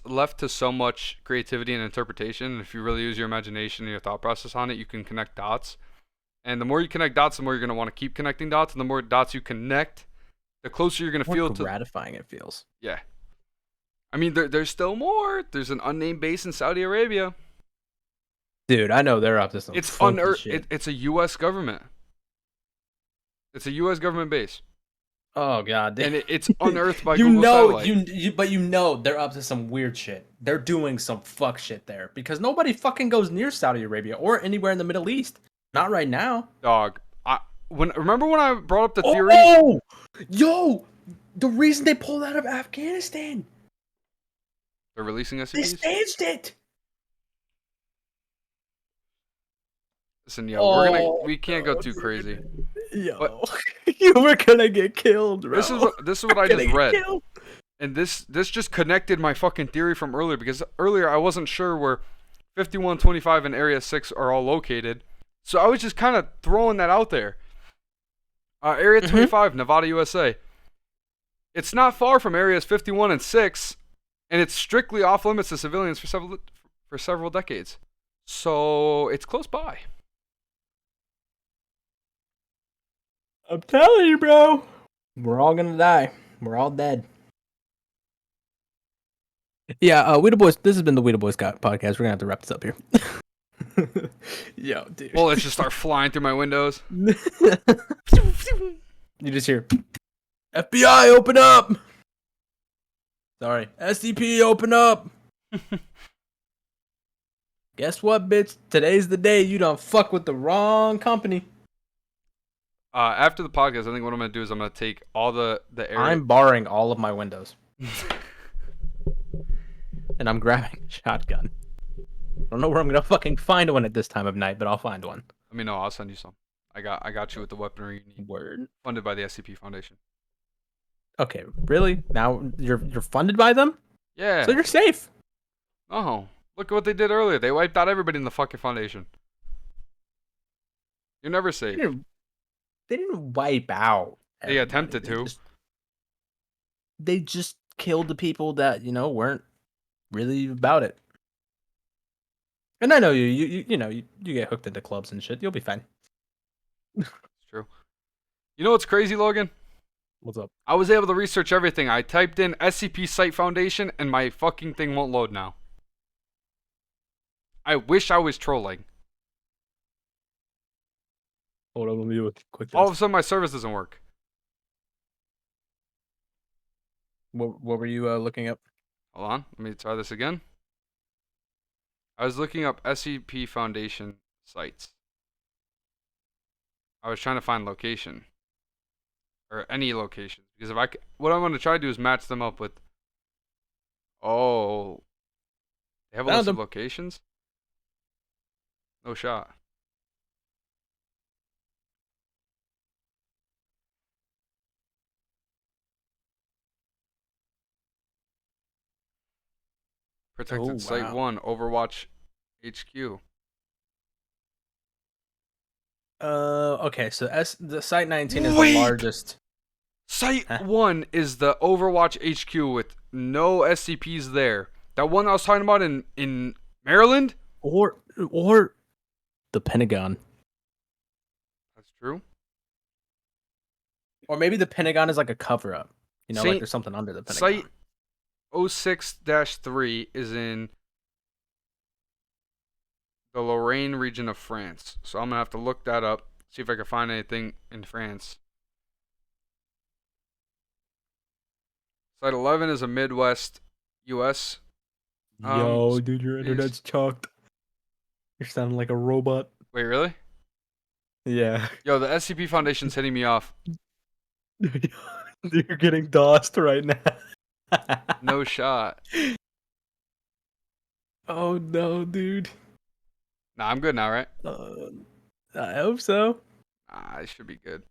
left to so much creativity and interpretation. If you really use your imagination and your thought process on it, you can connect dots. And the more you connect dots, the more you're going to want to keep connecting dots. And the more dots you connect, the closer you're going to feel to... gratifying it feels. Yeah. I mean, there's still more. There's an unnamed base in Saudi Arabia. Dude, I know they're up to some shit. It's a U.S. government. It's a U.S. government base. Oh god, dude. And it's unearthed by Google satellite. But you know they're up to some weird shit. They're doing some fuck shit there because nobody fucking goes near Saudi Arabia or anywhere in the Middle East. Not right now. Dog. Remember when I brought up the theory? Oh, yo, the reason they pulled out of Afghanistan. They're releasing SCPs? They staged it. Listen, yo, we can't go too crazy. Yo, you were gonna get killed, bro. This is what I just read. And this just connected my fucking theory from earlier, because earlier I wasn't sure where 5125 and Area 6 are all located. So I was just kind of throwing that out there. Area 25, Nevada, USA. It's not far from Areas 51 and 6, and it's strictly off limits to civilians for several decades. So it's close by. I'm telling you, bro. We're all gonna die. We're all dead. Yeah, We the Boys. This has been the We the Boys podcast. We're gonna have to wrap this up here. Yo, dude. Well, let's just start flying through my windows. You just hear FBI open up. Sorry, SCP open up. Guess what, bitch? Today's the day you done fuck with the wrong company. After the podcast, I think what I'm gonna do is I'm gonna take all the area. I'm barring all of my windows, and I'm grabbing a shotgun. I don't know where I'm gonna fucking find one at this time of night, but I'll find one. Let me know. I'll send you some. I got you with the weaponry you need. Word. Funded by the SCP Foundation. Okay, really? Now you're funded by them? Yeah. So you're safe. Oh, look at what they did earlier. They wiped out everybody in the fucking Foundation. You're never safe. They didn't wipe out. They attempted to. They just killed the people that, weren't really about it. And I know you get hooked into clubs and shit. You'll be fine. It's true. You know what's crazy, Logan? What's up? I was able to research everything. I typed in SCP Site Foundation and my fucking thing won't load now. I wish I was trolling. Hold on, let me do a quick. All of a sudden, my service doesn't work. What were you looking up? Hold on, let me try this again. I was looking up SCP Foundation sites. I was trying to find location. Or any location. Because what I'm going to try to do is match them up with... Oh. They have a list of locations? No shot. Protected Site 1, Overwatch HQ. Okay, so the Site 19 is the largest. Site 1 is the Overwatch HQ with no SCPs there. That one I was talking about in Maryland? Or the Pentagon. That's true. Or maybe the Pentagon is like a cover-up. Like there's something under the Pentagon. Site 06-3 is in the Lorraine region of France. So I'm going to have to look that up, see if I can find anything in France. Site 11 is a Midwest U.S. Yo, dude, your internet's chucked. You're sounding like a robot. Wait, really? Yeah. Yo, the SCP Foundation's hitting me off. You're getting DOSed right now. No shot. Oh no, dude. Nah, I'm good now, right? I hope so. I should be good.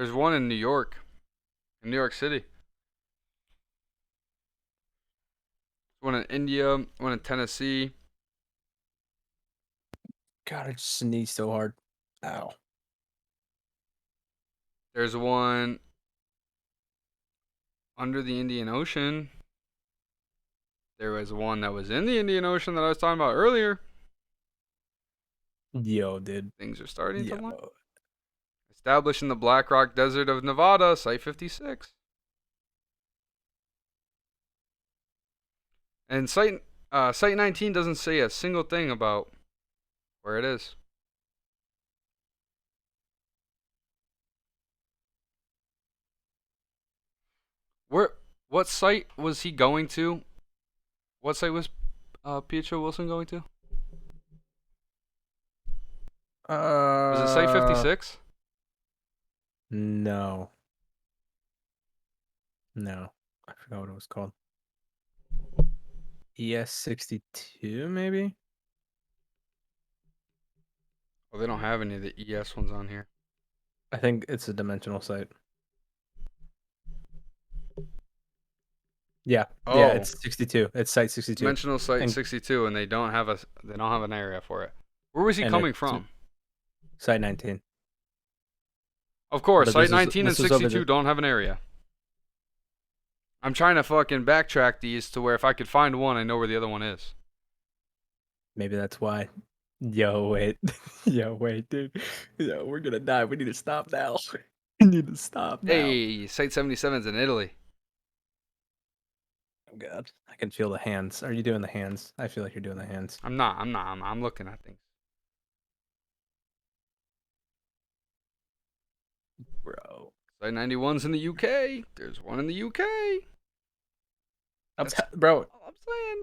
There's one in New York, in New York City. One in India, one in Tennessee. God, I just sneezed so hard. Ow. There's one under the Indian Ocean. There was one that was in the Indian Ocean that I was talking about earlier. Yo, dude. Things are starting to line. Yo. Established in the Black Rock Desert of Nevada, Site 56. And Site 19 doesn't say a single thing about where it is. What site was he going to? What site was Pietro Wilson going to? Was it Site 56? No. No. I forgot what it was called. ES62, maybe? Oh, they don't have any of the ES ones on here. I think it's a dimensional site. Yeah. Oh. Yeah, it's 62. It's Site 62. Dimensional Site 62, and they don't have an area for it. Where was he coming from? Site 19. Of course, But Site 19 and this was over 62 don't have an area. I'm trying to fucking backtrack these to where if I could find one, I know where the other one is. Maybe that's why. Yo, wait. Yo, wait, dude. Yo, we're gonna die. We need to stop now. We need to stop now. Hey, Site 77's in Italy. Oh, God. I can feel the hands. Are you doing the hands? I feel like you're doing the hands. I'm not. I'm looking at things. Bro. Site 91's in the UK. There's one in the UK. Bro. I'm saying.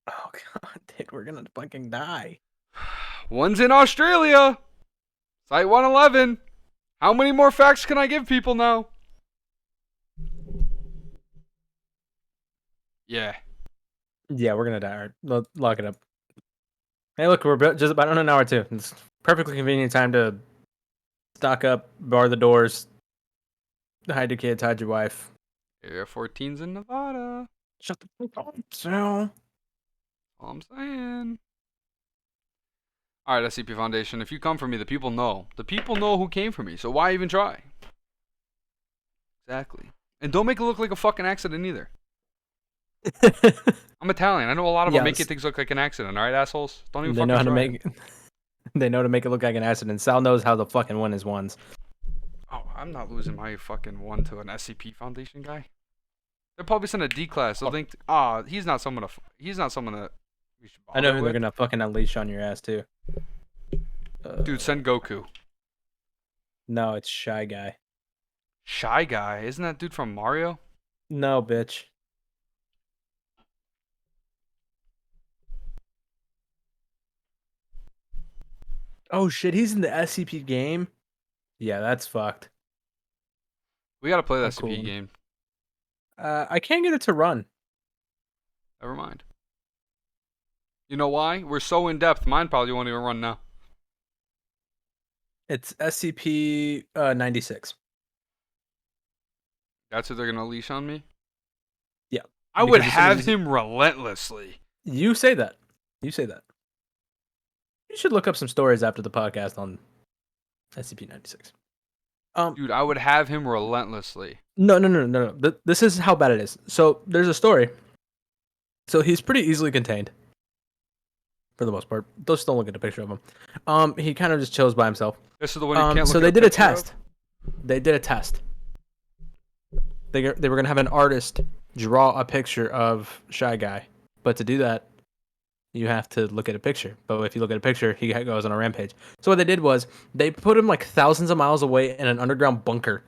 Oh, God, dude. We're gonna fucking die. One's in Australia. Site 111. How many more facts can I give people now? Yeah. Yeah, we're gonna die. All right, lock it up. Hey, look, we're just about on an hour too. It's perfectly convenient time to stock up, bar the doors, hide your kids, hide your wife. Area 14's in Nevada. Shut the fuck up, Sal. All I'm saying. Alright, SCP Foundation. If you come for me, the people know. The people know who came for me, so why even try? Exactly. And don't make it look like a fucking accident either. I'm Italian. I know a lot of them making things look like an accident, alright, assholes? Don't even fucking try. They know to make it look like an accident. Sal knows how the fucking win is won. Oh, I'm not losing my fucking one to an SCP Foundation guy. They'll probably send a D class. They'll think, he's not someone that we should bother I know who with. they're gonna fucking unleash on your ass too. Dude, send Goku. No, it's Shy Guy. Shy Guy? Isn't that dude from Mario? No, bitch. Oh shit, he's in the SCP game? Yeah, that's fucked. We gotta play the Oh, SCP cool. game. I can't get it to run. Never mind. You know why? We're so in depth. Mine probably won't even run now. It's SCP 96. That's what they're gonna leash on me? Yeah. I would have him relentlessly. You say that. You say that. You should look up some stories after the podcast on SCP-96. Dude, I would have him relentlessly. No. This is how bad it is. So there's a story. So he's pretty easily contained, for the most part. Just don't look at a picture of him. He kind of just chills by himself. This is the one you can't look so at they a did a picture of? test. They did a test. They were gonna have an artist draw a picture of Shy Guy, but to do that, you have to look at a picture. But if you look at a picture, he goes on a rampage. So what they did was they put him like thousands of miles away in an underground bunker,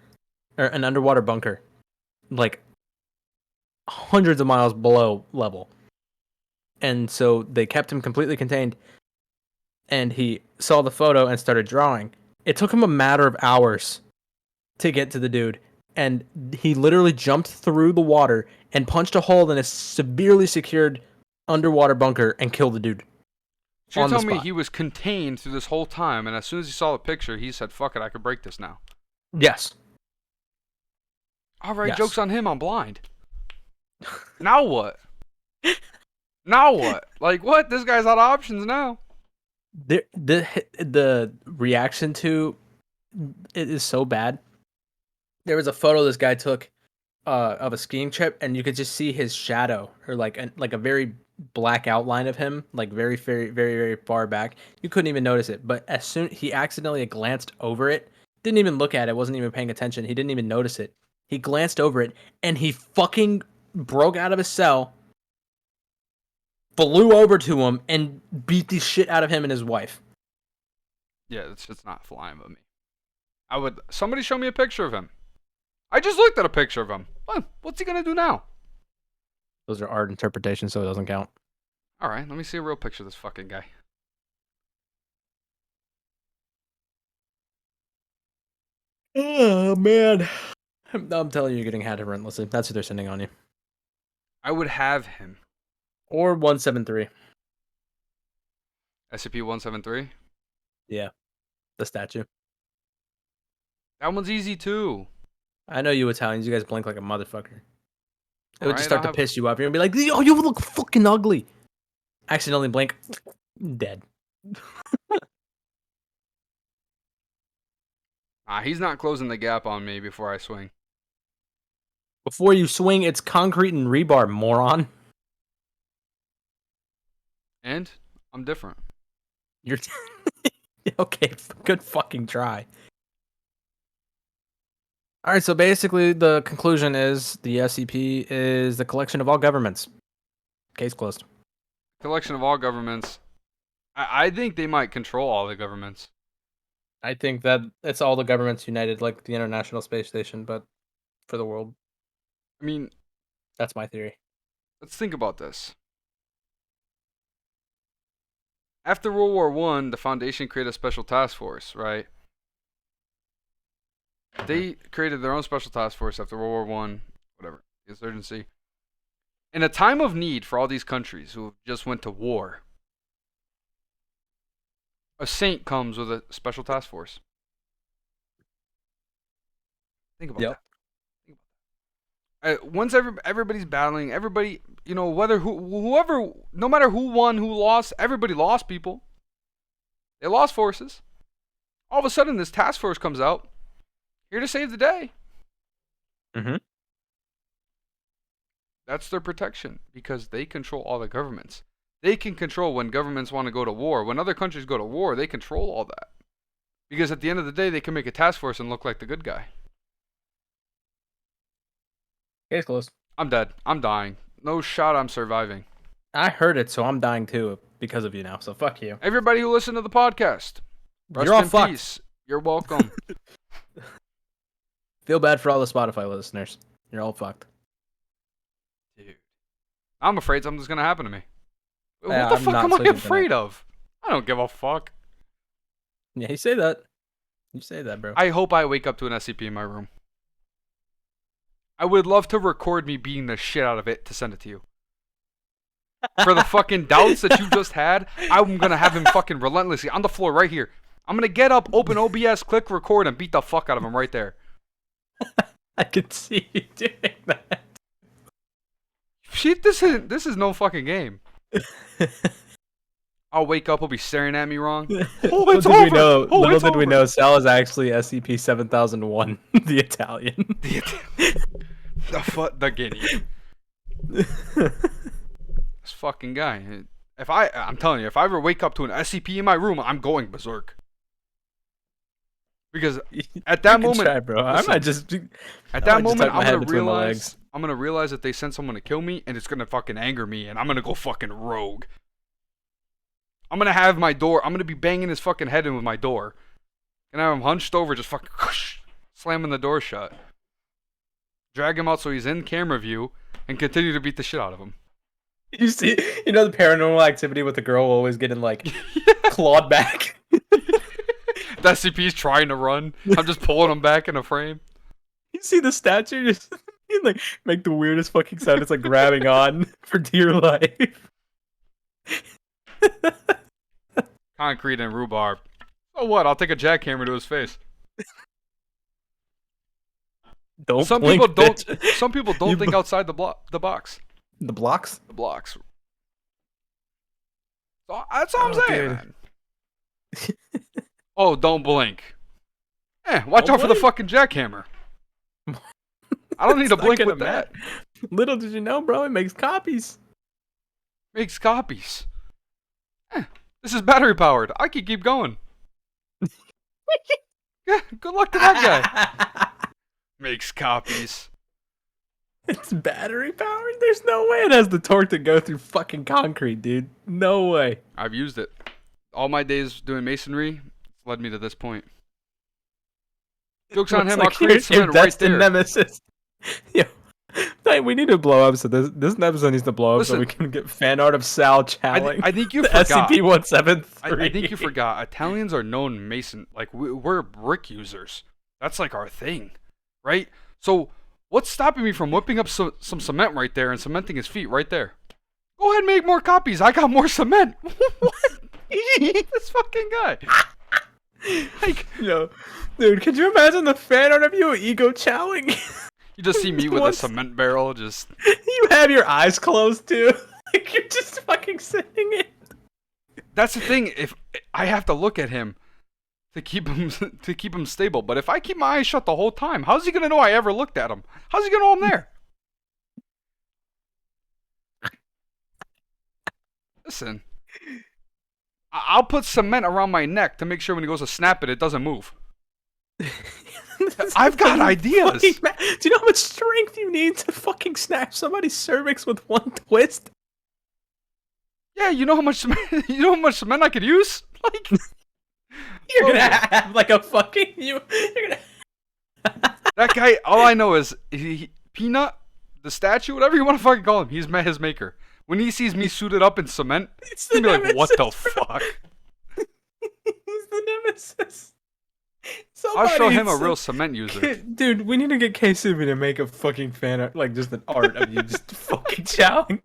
or an underwater bunker, like hundreds of miles below level. And so they kept him completely contained. And he saw the photo and started drawing. It took him a matter of hours to get to the dude. And he literally jumped through the water and punched a hole in a severely secured underwater bunker and killed the dude. So you're On the telling me spot. he was contained through this whole time, and as soon as he saw the picture, he said, "Fuck it, I could break this now." Yes. All right, Yes. joke's on him. I'm blind. Now what? Now what? Like what? This guy's out of options now. The reaction to it is so bad. There was a photo this guy took of a skiing trip, and you could just see his shadow, or like a very black outline of him, like very very very very far back. You couldn't even notice it, but as soon he accidentally glanced over it, didn't even look at it, wasn't even paying attention. He didn't even notice it. He glanced over it, and he fucking broke out of his cell, flew over to him, and beat the shit out of him and his wife. Yeah, it's just not flying with me. Somebody show me a picture of him. I just looked at a picture of him. What's he gonna do now? Those are art interpretations, so it doesn't count. All right, let me see a real picture of this fucking guy. Oh man, I'm telling you, you're getting had relentlessly. That's who they're sending on you. I would have him. Or 173. SCP-173. Yeah, the statue. That one's easy too. I know you Italians. You guys blink like a motherfucker. It would Alright, just start I'll to have- piss you off. You're gonna be like, "Oh, you look fucking ugly." Accidentally blink, dead. He's not closing the gap on me before I swing. Before you swing, it's concrete and rebar, moron. And I'm different. You're okay. Good fucking try. All right, so basically the conclusion is the SCP is the collection of all governments. Case closed. Collection of all governments. I think they might control all the governments. I think that it's all the governments united, like the International Space Station, but for the world. I mean, That's my theory. let's think about this. After World War I, the Foundation created a special task force, right? They created their own special task force after World War I, whatever, the insurgency. In a time of need for all these countries who just went to war, a saint comes with a special task force. Think about that. Think about that. Once everybody's battling, everybody, whoever, no matter who won, who lost, everybody lost people. They lost forces. All of a sudden, this task force comes out, here to save the day. Mm-hmm. That's their protection, because they control all the governments. They can control when governments want to go to war. When other countries go to war, they control all that. Because at the end of the day, they can make a task force and look like the good guy. Case closed. I'm dead. I'm dying. No shot I'm surviving. I heard it, so I'm dying too because of you now. So fuck you. Everybody who listened to the podcast, rest You're all in fucked. peace. You're welcome. Feel bad for all the Spotify listeners. You're all fucked. Dude. I'm afraid something's going to happen to me. Yeah, What the I'm fuck not am I sleeping afraid of? I don't give a fuck. Yeah, you say that. You say that, bro. I hope I wake up to an SCP in my room. I would love to record me beating the shit out of it to send it to you. For the fucking doubts that you just had, I'm going to have him fucking relentlessly on the floor right here. I'm going to get up, open OBS, click record, and beat the fuck out of him right there. I could see you doing that. Shit, this is no fucking game. I'll wake up, he'll be staring at me wrong. Oh, it's over. Little did we know, Sal is actually SCP-7001, the Italian. The guinea. This fucking guy. I'm telling you, if I ever wake up to an SCP in my room, I'm going berserk. Because at that moment, try, bro. listen, I might just. at that might just moment, tuck my head between my legs. I'm gonna realize that they sent someone to kill me, and it's gonna fucking anger me, and I'm gonna go fucking rogue. I'm gonna have my door. I'm gonna be banging his fucking head in with my door, and have him hunched over, just fucking slamming the door shut. Drag him out so he's in camera view, and continue to beat the shit out of him. You see, the Paranormal Activity with the girl always getting like clawed back. The SCP's trying to run. I'm just pulling him back in a frame. You see the statue just like make the weirdest fucking sound. It's like grabbing on for dear life. concrete and rhubarb. So what? I'll take a jackhammer to his face. Don't Some blink, people don't. bitch. Some people don't think outside the box. The blocks? The blocks. So that's all I'm saying, man. Oh, don't blink. Watch out for the fucking jackhammer. I don't need to blink with that. Little did you know, bro, it makes copies. Makes copies. This is battery powered. I can keep going. Yeah, good luck to that guy. Makes copies. It's battery powered? There's no way it has the torque to go through fucking concrete, dude. No way. I've used it. All my days doing masonry led me to this point. Joke's on him, I'll create cement right there. Nemesis. Yo, hey, we need to blow up, so this episode needs to blow up. Listen, so we can get fan art of Sal challenging. I think you forgot. SCP-173. I think you forgot. Italians are known mason. Like, we're brick users. That's like our thing, right? So, what's stopping me from whipping up some cement right there and cementing his feet right there? Go ahead and make more copies. I got more cement. What? This fucking guy. Like, yo, dude, could you imagine the fan art of you ego chowing? You just see me with a cement barrel, just. You have your eyes closed too, like you're just fucking sitting it. That's the thing. If I have to look at him to keep him stable, but if I keep my eyes shut the whole time, how's he gonna know I ever looked at him? How's he gonna know I'm there? Listen, I'll put cement around my neck to make sure when he goes to snap it, it doesn't move. I've got ideas. Do you know how much strength you need to fucking snap somebody's cervix with one twist? Yeah, you know how much cement I could use? Like, you're gonna have like a fucking you're gonna. That guy. All I know is Peanut, the statue, whatever you want to fucking call him. He's met his maker. When he sees me suited up in cement, he's gonna be like, "What the fuck?" He's the nemesis. I'll show him a real cement user. Dude, we need to get K-Subi to make a fucking fan art, like just an art of you just fucking chowing.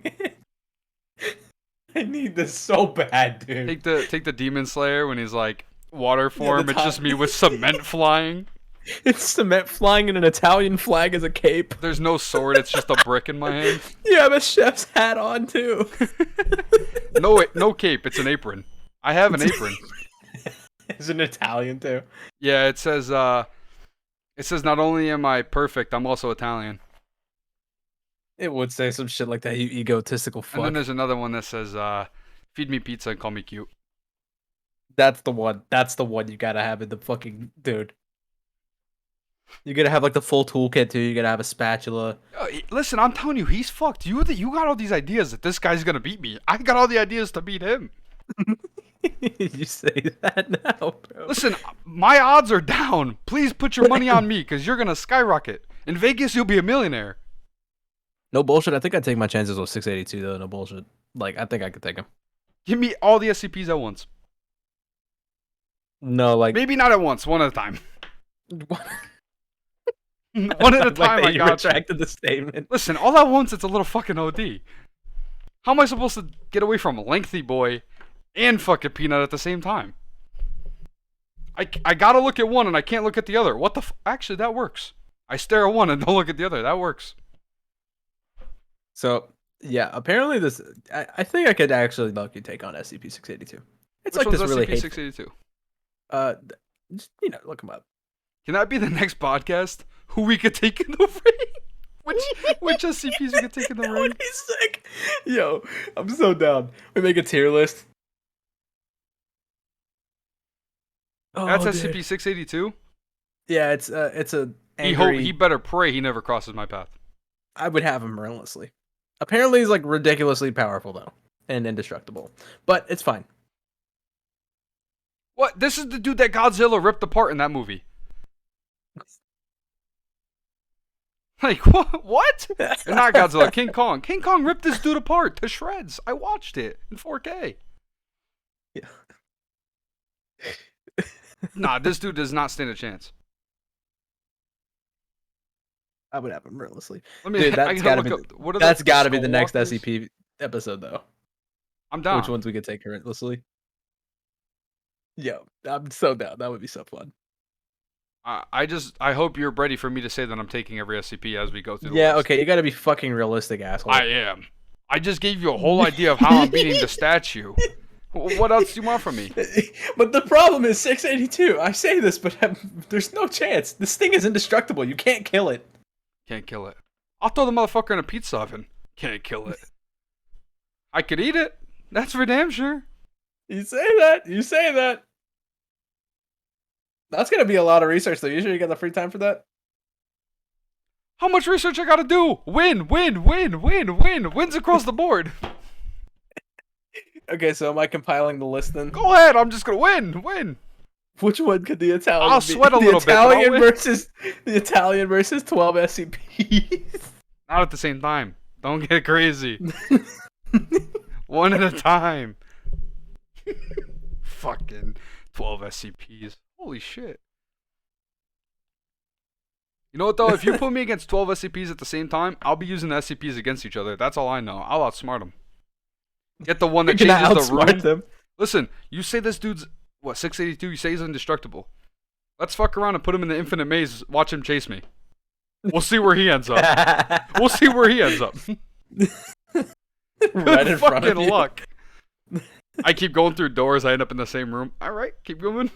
I need this so bad, dude. Take the Demon Slayer when he's like water form. It's just me with cement flying. It's cement flying and an Italian flag as a cape. There's no sword. It's just a brick in my hand. You have a chef's hat on too. No cape. It's an apron. I have an apron. It's an Italian too. Yeah, it says not only am I perfect, I'm also Italian. It would say some shit like that, you egotistical fuck. And then there's another one that says, feed me pizza and call me cute. That's the one. That's the one you gotta have in the fucking dude. You gotta have like the full toolkit too. You gotta have a spatula. Listen, I'm telling you, he's fucked. You got all these ideas that this guy's gonna beat me. I got all the ideas to beat him. You say that now, bro. Listen, my odds are down. Please put your money on me, because you're gonna skyrocket. In Vegas, you'll be a millionaire. No bullshit. I think I'd take my chances with 682 though. No bullshit. Like, I think I could take him. Give me all the SCPs at once. No, like maybe not at once. One at a time. One at a time. Like, I got retracted the statement. Listen, all at once, it's a little fucking OD. How am I supposed to get away from Lengthy Boy and fucking Peanut at the same time? I gotta look at one and I can't look at the other. What the actually, that works. I stare at one and don't look at the other. That works. So, yeah, apparently this... I think I could actually lucky take on SCP-682. It's Which like this one's really SCP-682? Just, look them up. Can that be the next podcast? Who we could take in the ring? Which SCPs we could take in the ring? That would be sick. Yo, I'm so down. We make a tier list. That's SCP-682? Yeah, it's a angry... He better pray he never crosses my path. I would have him relentlessly. Apparently he's like ridiculously powerful though. And indestructible. But it's fine. What? This is the dude that Godzilla ripped apart in that movie. Like, what? Not Godzilla, King Kong. King Kong ripped this dude apart to shreds. I watched it in 4K. Yeah. Nah, this dude does not stand a chance. I would have him relentlessly. Dude, that's gotta be the next SCP episode though. I'm down. Which ones we could take relentlessly? Yo, I'm so down. That would be so fun. I hope you're ready for me to say that I'm taking every SCP as we go through the Yeah, list. okay, you gotta be fucking realistic, asshole. I am. I just gave you a whole idea of how I'm beating the statue. What else do you want from me? But the problem is 682. I say this, but there's no chance. This thing is indestructible. You can't kill it. Can't kill it. I'll throw the motherfucker in a pizza oven. Can't kill it. I could eat it. That's for damn sure. You say that. You say that. That's gonna be a lot of research, though. You sure you got the free time for that? How much research I gotta do? Wins across the board. Okay, so am I compiling the list then? Go ahead. I'm just gonna win. Which one could the Italian? I'll sweat a little bit. The Italian versus 12 SCPs. Not at the same time. Don't get crazy. One at a time. Fucking 12 SCPs. Holy shit. You know what though? If you put me against 12 SCPs at the same time, I'll be using the SCPs against each other. That's all I know. I'll outsmart them. Get the one that changes the room. Them. Listen, you say this dude's, 682? You say he's indestructible. Let's fuck around and put him in the infinite maze. Watch him chase me. We'll see where he ends up. Right in front of you. Luck. I keep going through doors. I end up in the same room. All right, keep going.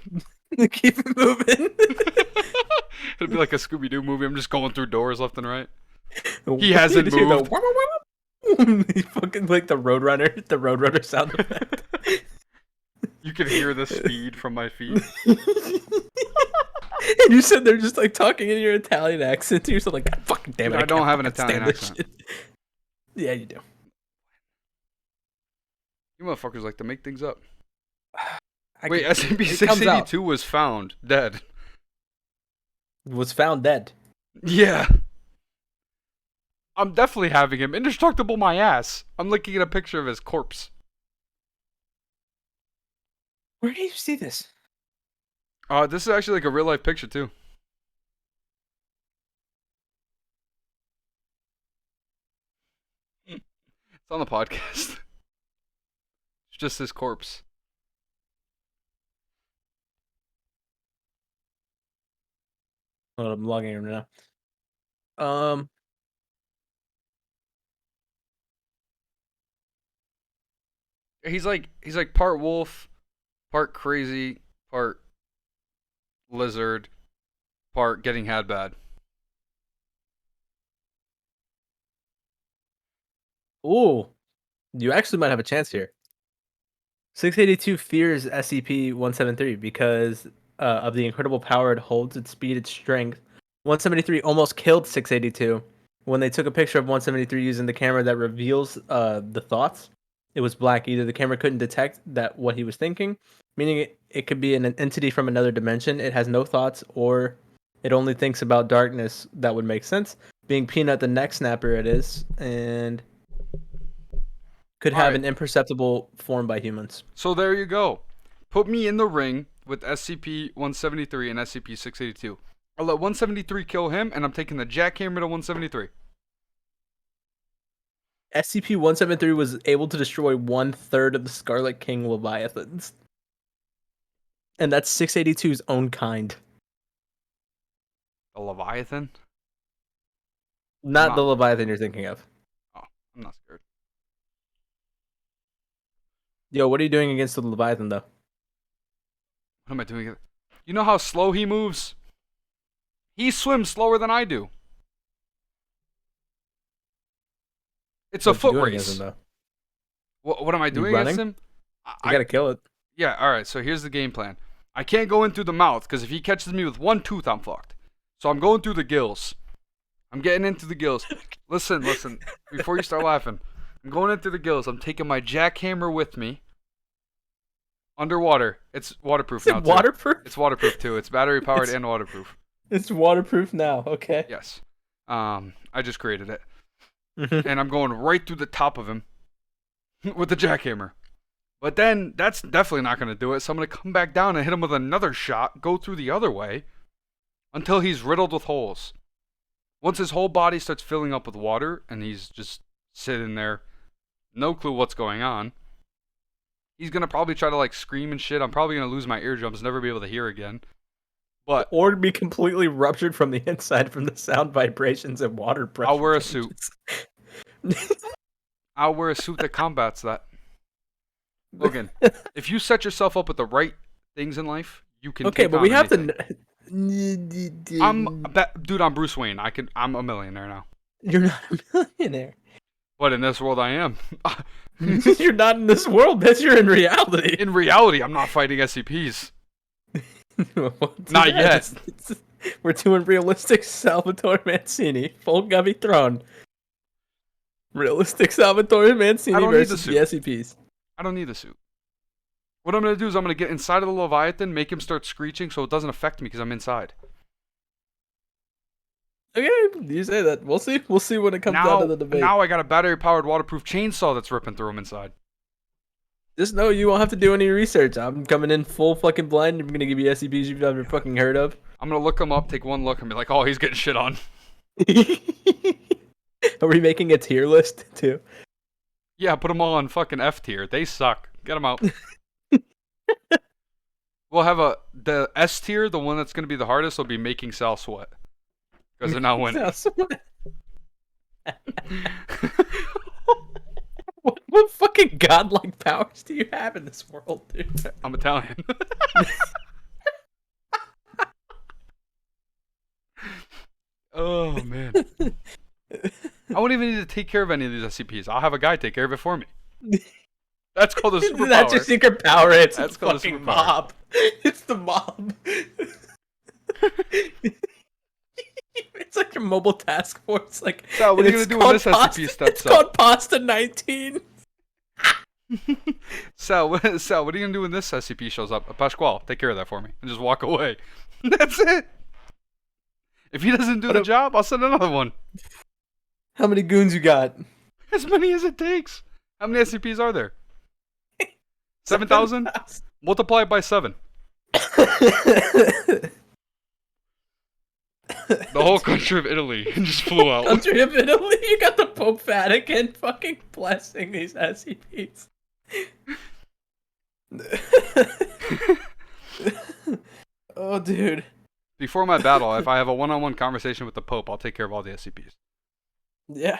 Keep it moving. It'll be like a Scooby-Doo movie. I'm just going through doors left and right. He hasn't moved. He fucking like the Roadrunner sound effect. You can hear the speed from my feet. And you said they're just like talking in your Italian accent. You're so like, God fucking damn it. I don't have an Italian accent. Yeah, you do. You motherfuckers like to make things up. Wait, SCP-682 was found dead. Was found dead. Yeah. I'm definitely having him. Indestructible my ass. I'm looking at a picture of his corpse. Where do you see this? This is actually like a real life picture too. It's on the podcast. It's just his corpse. Oh, I'm logging him now. He's like part wolf, part crazy, part lizard, part getting had bad. Ooh, you actually might have a chance here. 682 fears SCP-173 because of the incredible power it holds, its speed, its strength. 173 almost killed 682 when they took a picture of 173 using the camera that reveals the thoughts. It was black. Either the camera couldn't detect that what he was thinking, meaning it could be an entity from another dimension. It has no thoughts, or it only thinks about darkness. That would make sense. Being Peanut the neck snapper it is, and could have an imperceptible form by humans. So there you go. Put me in the ring with SCP-173 and SCP-682. I'll let 173 kill him, and I'm taking the jackhammer to 173. SCP-173 was able to destroy 1/3 of the Scarlet King Leviathans. And that's 682's own kind. The Leviathan? Not the Leviathan you're thinking of. Oh, I'm not scared. Yo, what are you doing against the Leviathan, though? What am I doing? You know how slow he moves? He swims slower than I do. It's a foot race. What am I doing against him? You gotta kill it. Yeah, alright, so here's the game plan. I can't go in through the mouth, because if he catches me with one tooth, I'm fucked. So I'm going through the gills. I'm getting into the gills. Listen, before you start laughing. I'm going into the gills. I'm taking my jackhammer with me. Underwater. It's waterproof now, too. Waterproof? It's waterproof, too. It's battery-powered and waterproof. It's waterproof now, okay. Yes. I just created it. And I'm going right through the top of him with the jackhammer. But then, that's definitely not going to do it, so I'm going to come back down and hit him with another shot, go through the other way, until he's riddled with holes. Once his whole body starts filling up with water, and he's just sitting there, no clue what's going on, He's gonna probably try to like scream and shit. I'm probably gonna lose my eardrums, never be able to hear again. But Or be completely ruptured from the inside from the sound vibrations and water pressure. I'll wear a suit. I'll wear a suit that combats that. Logan, if you set yourself up with the right things in life, you can. Okay, but we have anything. to. Dude, I'm Bruce Wayne. I'm a millionaire now. You're not a millionaire. But in this world, I am. You're not in this world. That's you're in reality. In reality, I'm not fighting SCPs. Not yet. We're doing realistic Salvatore Mancini, full Gubby Throne. Realistic Salvatore Mancini versus the SCPs. I don't need the suit. What I'm gonna do is I'm gonna get inside of the Leviathan, make him start screeching, so it doesn't affect me because I'm inside. Okay, you say that. We'll see. We'll see when it comes down to the debate. Now I got a battery-powered waterproof chainsaw that's ripping through him inside. Just know you won't have to do any research. I'm coming in full fucking blind. I'm gonna give you SCPs you've never fucking heard of. I'm gonna look him up, take one look, and be like, "Oh, he's getting shit on." Are we making a tier list too? Yeah, put them all on fucking F tier. They suck. Get them out. We'll have the S tier. The one that's gonna be the hardest will be making Sal sweat because they're not winning. What fucking godlike powers do you have in this world, dude? I'm Italian. Oh, man. I won't even need to take care of any of these SCPs. I'll have a guy take care of it for me. That's called a superpower. That's your secret power. It's That's called fucking a mob. It's the mob. It's like your mobile task force. Like, Sal, what are you gonna do when this SCP steps up? It's called Pasta 19. Sal, what are you gonna do when this SCP shows up? Pasquale, take care of that for me, and just walk away. That's it. If he doesn't do the job, I'll send another one. How many goons you got? As many as it takes. How many SCPs are there? 7,000? Multiply it by 7. The whole country of Italy just flew out. Country of Italy? You got the Pope Vatican fucking blessing these SCPs. Oh, dude. Before my battle, if I have a one-on-one conversation with the Pope, I'll take care of all the SCPs. Yeah.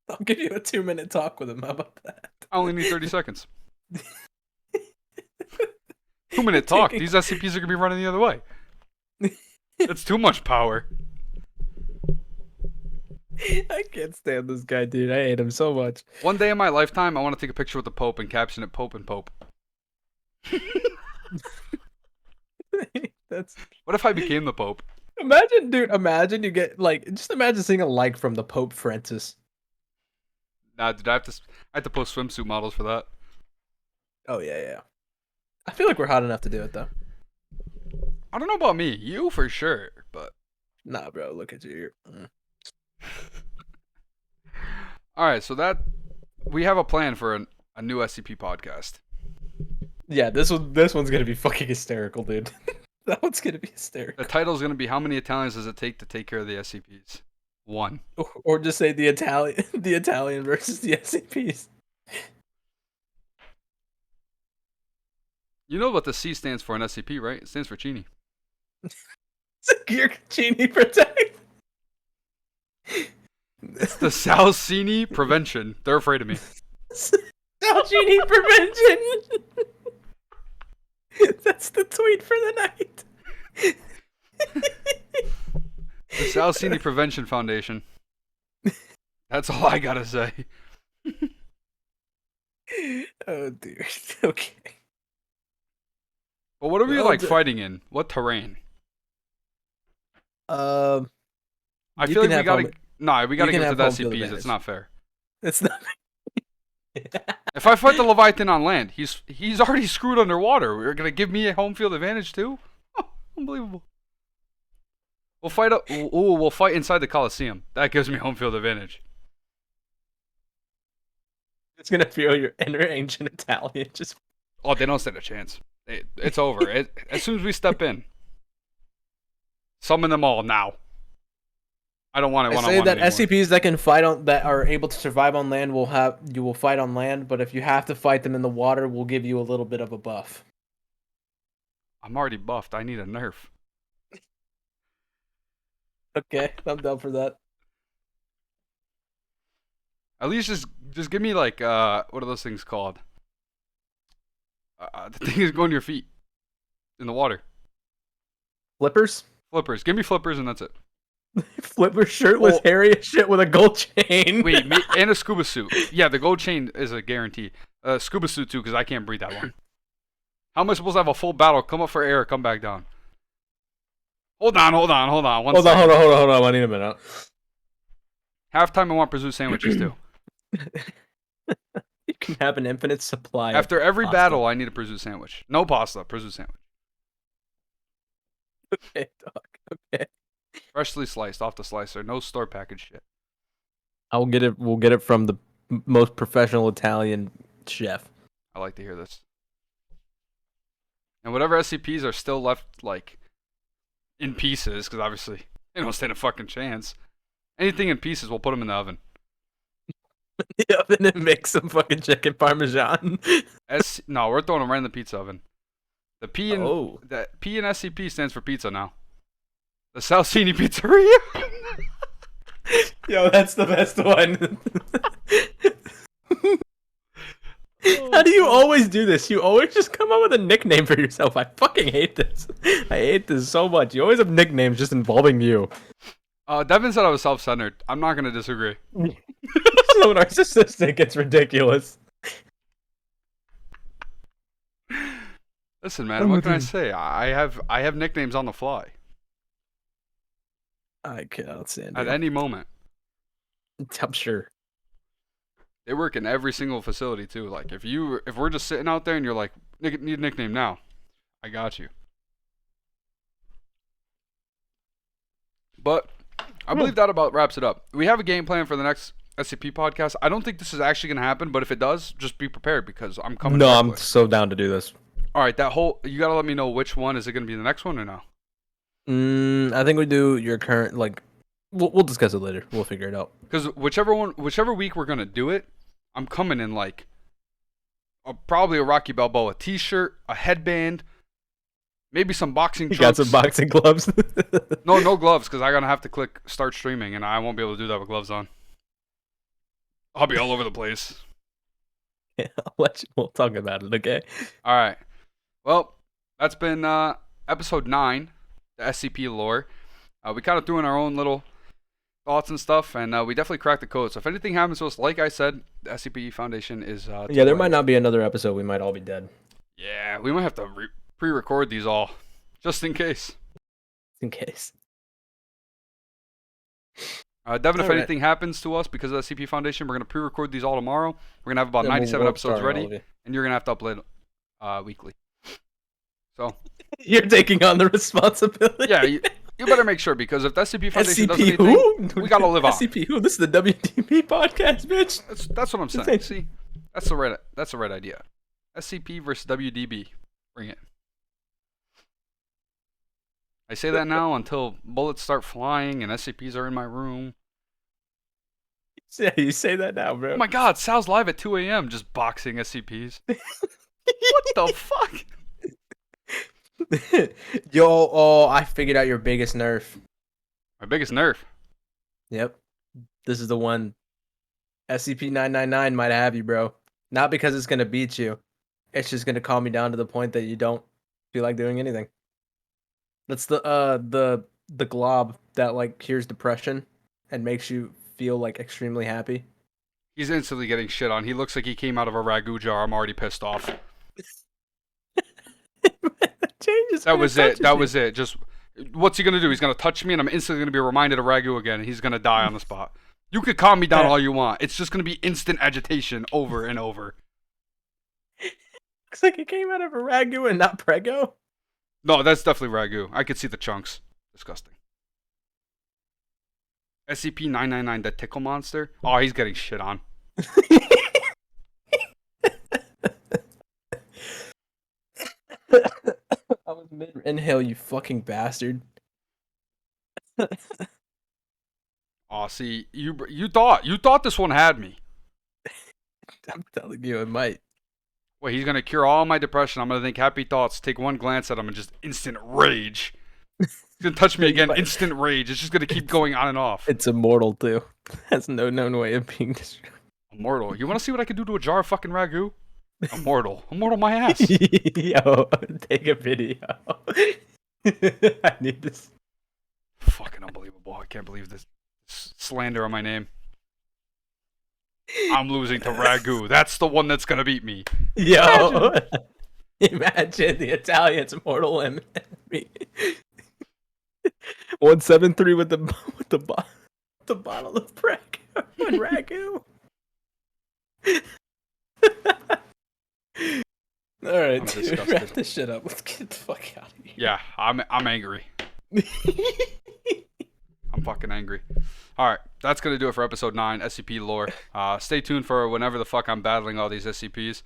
I'll give you a 2-minute talk with him. How about that? I only need 30 seconds. 2-minute talk. These SCPs are going to be running the other way. That's too much power. I can't stand this guy, dude. I hate him so much. One day in my lifetime, I want to take a picture with the Pope and caption it Pope and Pope. What if I became the Pope? Imagine, dude, you get, like, just imagine seeing a like from the Pope Francis. Nah, dude, I have to post swimsuit models for that. Oh, yeah. I feel like we're hot enough to do it, though. I don't know about me. You, for sure, but... Nah, bro, look at you. Alright, so we have a plan for a new SCP podcast. Yeah, this one's gonna be fucking hysterical, dude. That one's gonna be hysterical. The title's gonna be How Many Italians Does It Take to Take Care of the SCPs? 1. Or just say the Italian versus the SCPs. You know what the C stands for in SCP, right? It stands for Chini. Secure Chini Protect. It's the Salcini Prevention. They're afraid of me. Salcini Prevention. That's the tweet for the night. The Salcini Prevention Foundation. That's all I gotta say. Oh, dude. Okay. But what are we fighting in? What terrain? I feel like we gotta get to the SCPs. It's not fair. It's not. If I fight the Leviathan on land, he's already screwed underwater. We're gonna give me a home field advantage too? Oh, unbelievable. We'll fight inside the Coliseum. That gives me home field advantage. It's gonna feel your inner ancient Italian just. Oh, they don't stand a chance. It's over. As soon as we step in, summon them all now. I don't want it I one on say one that anymore. SCPs that can fight on that are able to survive on land you will fight on land, but if you have to fight them in the water, we'll give you a little bit of a buff. I'm already buffed. I need a nerf. Okay, I'm down for that. At least just give me like what are those things called? The thing is going to your feet in the water. Flippers? Flippers. Give me flippers and that's it. Flipper shirtless, Oh, hairy as shit with a gold chain. wait, and a scuba suit. Yeah, the gold chain is a guarantee. Scuba suit too, because I can't breathe that long. How am I supposed to have a full battle? Come up for air, come back down. Hold on. One Hold second. on. I need a minute. Halftime, I want prosciutto sandwiches too. You can have an infinite supply. After every pasta. battle, I need a prosciutto sandwich. No pasta, prosciutto sandwich. Okay, dog. Okay. Freshly sliced off the slicer. No store package shit. I'll get it. We'll get it from the most professional Italian chef. I like to hear this. And whatever SCPs are still left, like, in pieces, because obviously they don't stand a fucking chance. Anything in pieces, we'll put them in the oven. The oven and make some fucking chicken parmesan. No, we're throwing them right in the pizza oven. The P in Oh. that P in SCP stands for pizza now. The Salsini Pizzeria. Yo, that's the best one. How do you always do this? You always just come up with a nickname for yourself. I fucking hate this. I hate this so much. You always have nicknames just involving you. Devin said I was self-centered. I'm not gonna disagree. So narcissistic, it's ridiculous. Listen, man, what can I say? I have nicknames on the fly I cannot stand at you. any moment. I'm sure. They work in every single facility too. Like if we're just sitting out there and you're like, need a nickname now, I got you. But I believe that about wraps it up. We have a game plan for the next SCP podcast. I don't think this is actually gonna happen, but if it does, just be prepared because I'm coming. No, I'm so down to do this. All right, you gotta let me know which one is it gonna be the next one or no? I think we do your current We'll discuss it later. We'll figure it out. Because whichever week we're gonna do it, I'm coming in like probably a Rocky Balboa T-shirt, a headband, maybe some boxing trunks. You got some boxing gloves? No gloves because I'm gonna have to click start streaming and I won't be able to do that with gloves on. I'll be all over the place. Yeah, we'll talk about it, okay? All right. Well, that's been episode 9, the SCP lore. We kind of threw in our own little thoughts and stuff, and we definitely cracked the code. So if anything happens to us, like I said, the SCP Foundation is... yeah, there might not be another episode. We might all be dead. Yeah, we might have to pre-record these all, just in case. In case. Devin, if anything happens to us because of the SCP Foundation, we're going to pre-record these all tomorrow. We're going to have about 97 episodes ready, and you're going to have to upload weekly. So... You're taking on the responsibility. Yeah, you better make sure, because if the SCP Foundation does SCP anything, we gotta live on. SCP who? This is the WDB podcast, bitch. That's what I'm saying. See, that's the right idea. SCP versus WDB. Bring it. I say that now until bullets start flying and SCPs are in my room. Yeah, you say that now, bro. Oh my God, Sal's live at 2 a.m. just boxing SCPs. What the fuck? Yo, I figured out your biggest nerf. My biggest nerf. Yep. This is the one. SCP-999 might have you, bro. Not because it's going to beat you. It's just going to calm you down to the point that you don't feel like doing anything. That's the glob that like cures depression and makes you feel like extremely happy. He's instantly getting shit on. He looks like he came out of a ragu jar. I'm already pissed off. That was it. Just what's he gonna do? He's gonna touch me, and I'm instantly gonna be reminded of ragu again, and he's gonna die on the spot. You could calm me down all you want. It's just gonna be instant agitation over and over. Looks like it came out of a ragu and not prego. No, that's definitely ragu. I could see the chunks. Disgusting. SCP-999, that tickle monster. Oh, he's getting shit on. I was mid inhale, you fucking bastard. Oh, see, you thought this one had me. I'm telling you, it might. Wait, he's gonna cure all my depression. I'm gonna think happy thoughts, take one glance at him, and just instant rage. He's gonna touch me again, instant rage. It's just gonna keep going on and off. It's immortal too. Has no known way of being destroyed. Immortal. You want to see what I can do to a jar of fucking ragu? Immortal. Immortal my ass. Yo, take a video. I need this. Fucking unbelievable. I can't believe this slander on my name. I'm losing to ragu. That's the one that's gonna beat me. Yo, imagine the Italians mortal enemy. 173 with the bottle of ragu. All right, dude, wrap this shit up. Let's get the fuck out of here. Yeah, I'm angry. I'm fucking angry. All right, that's gonna do it for episode 9, SCP lore. Stay tuned for whenever the fuck I'm battling all these SCPs.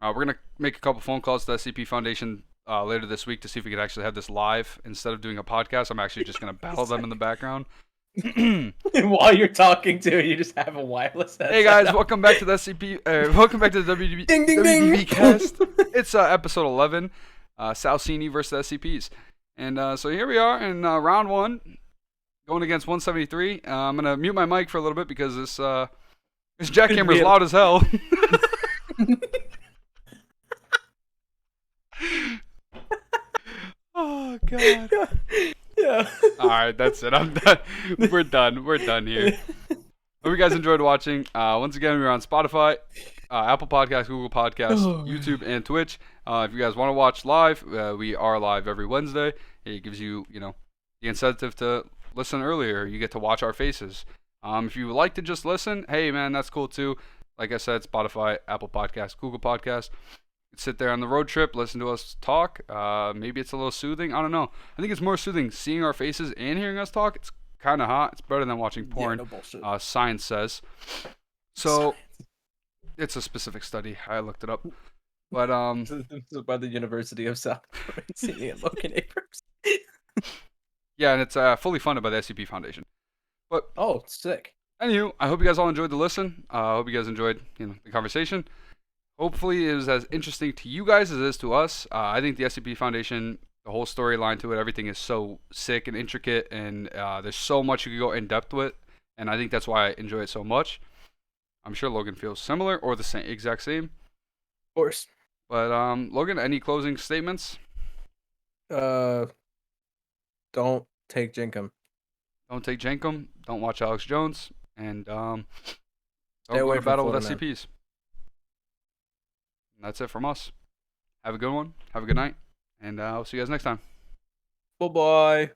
We're gonna make a couple phone calls to the SCP Foundation later this week to see if we could actually have this live instead of doing a podcast. I'm actually just gonna battle them in the background. While you're talking to, you just have a wireless headset. Hey guys, welcome back to the SCP. Welcome back to the WDB, ding, ding, WDB ding. cast. It's episode 11, Salcini versus SCPs, and so here we are in round 1, going against 173. I'm gonna mute my mic for a little bit because this jackhammer is loud as hell. Oh god. Yeah. Alright, that's it. I'm done. We're done here. Hope you guys enjoyed watching. Once again, we're on Spotify, Apple Podcasts, Google Podcasts, YouTube, and Twitch. If you guys want to watch live, we are live every Wednesday. It gives you, the incentive to listen earlier. You get to watch our faces. If you would like to just listen, hey man, that's cool too. Like I said, Spotify, Apple Podcasts, Google Podcasts. Sit there on the road trip, listen to us talk. Maybe it's a little soothing. I don't know. I think it's more soothing seeing our faces and hearing us talk. It's kind of hot. It's better than watching porn. Yeah, no bullshit. Science says. So it's a specific study. I looked it up. But This is by the University of South Carolina and Logan Abrams. Yeah, and it's fully funded by the SCP Foundation. But sick. Anywho, I hope you guys all enjoyed the listen. I hope you guys enjoyed the conversation. Hopefully it was as interesting to you guys as it is to us. I think the SCP Foundation, the whole storyline to it, everything is so sick and intricate, and there's so much you can go in depth with, and I think that's why I enjoy it so much. I'm sure Logan feels similar or the same, exact same. Of course. But Logan, any closing statements? Don't take Jenkum. Don't take Jenkum. Don't watch Alex Jones, and don't Stay go away to from battle with Florida Man. SCPs. And that's it from us. Have a good one. Have a good night. And I'll see you guys next time. Bye-bye.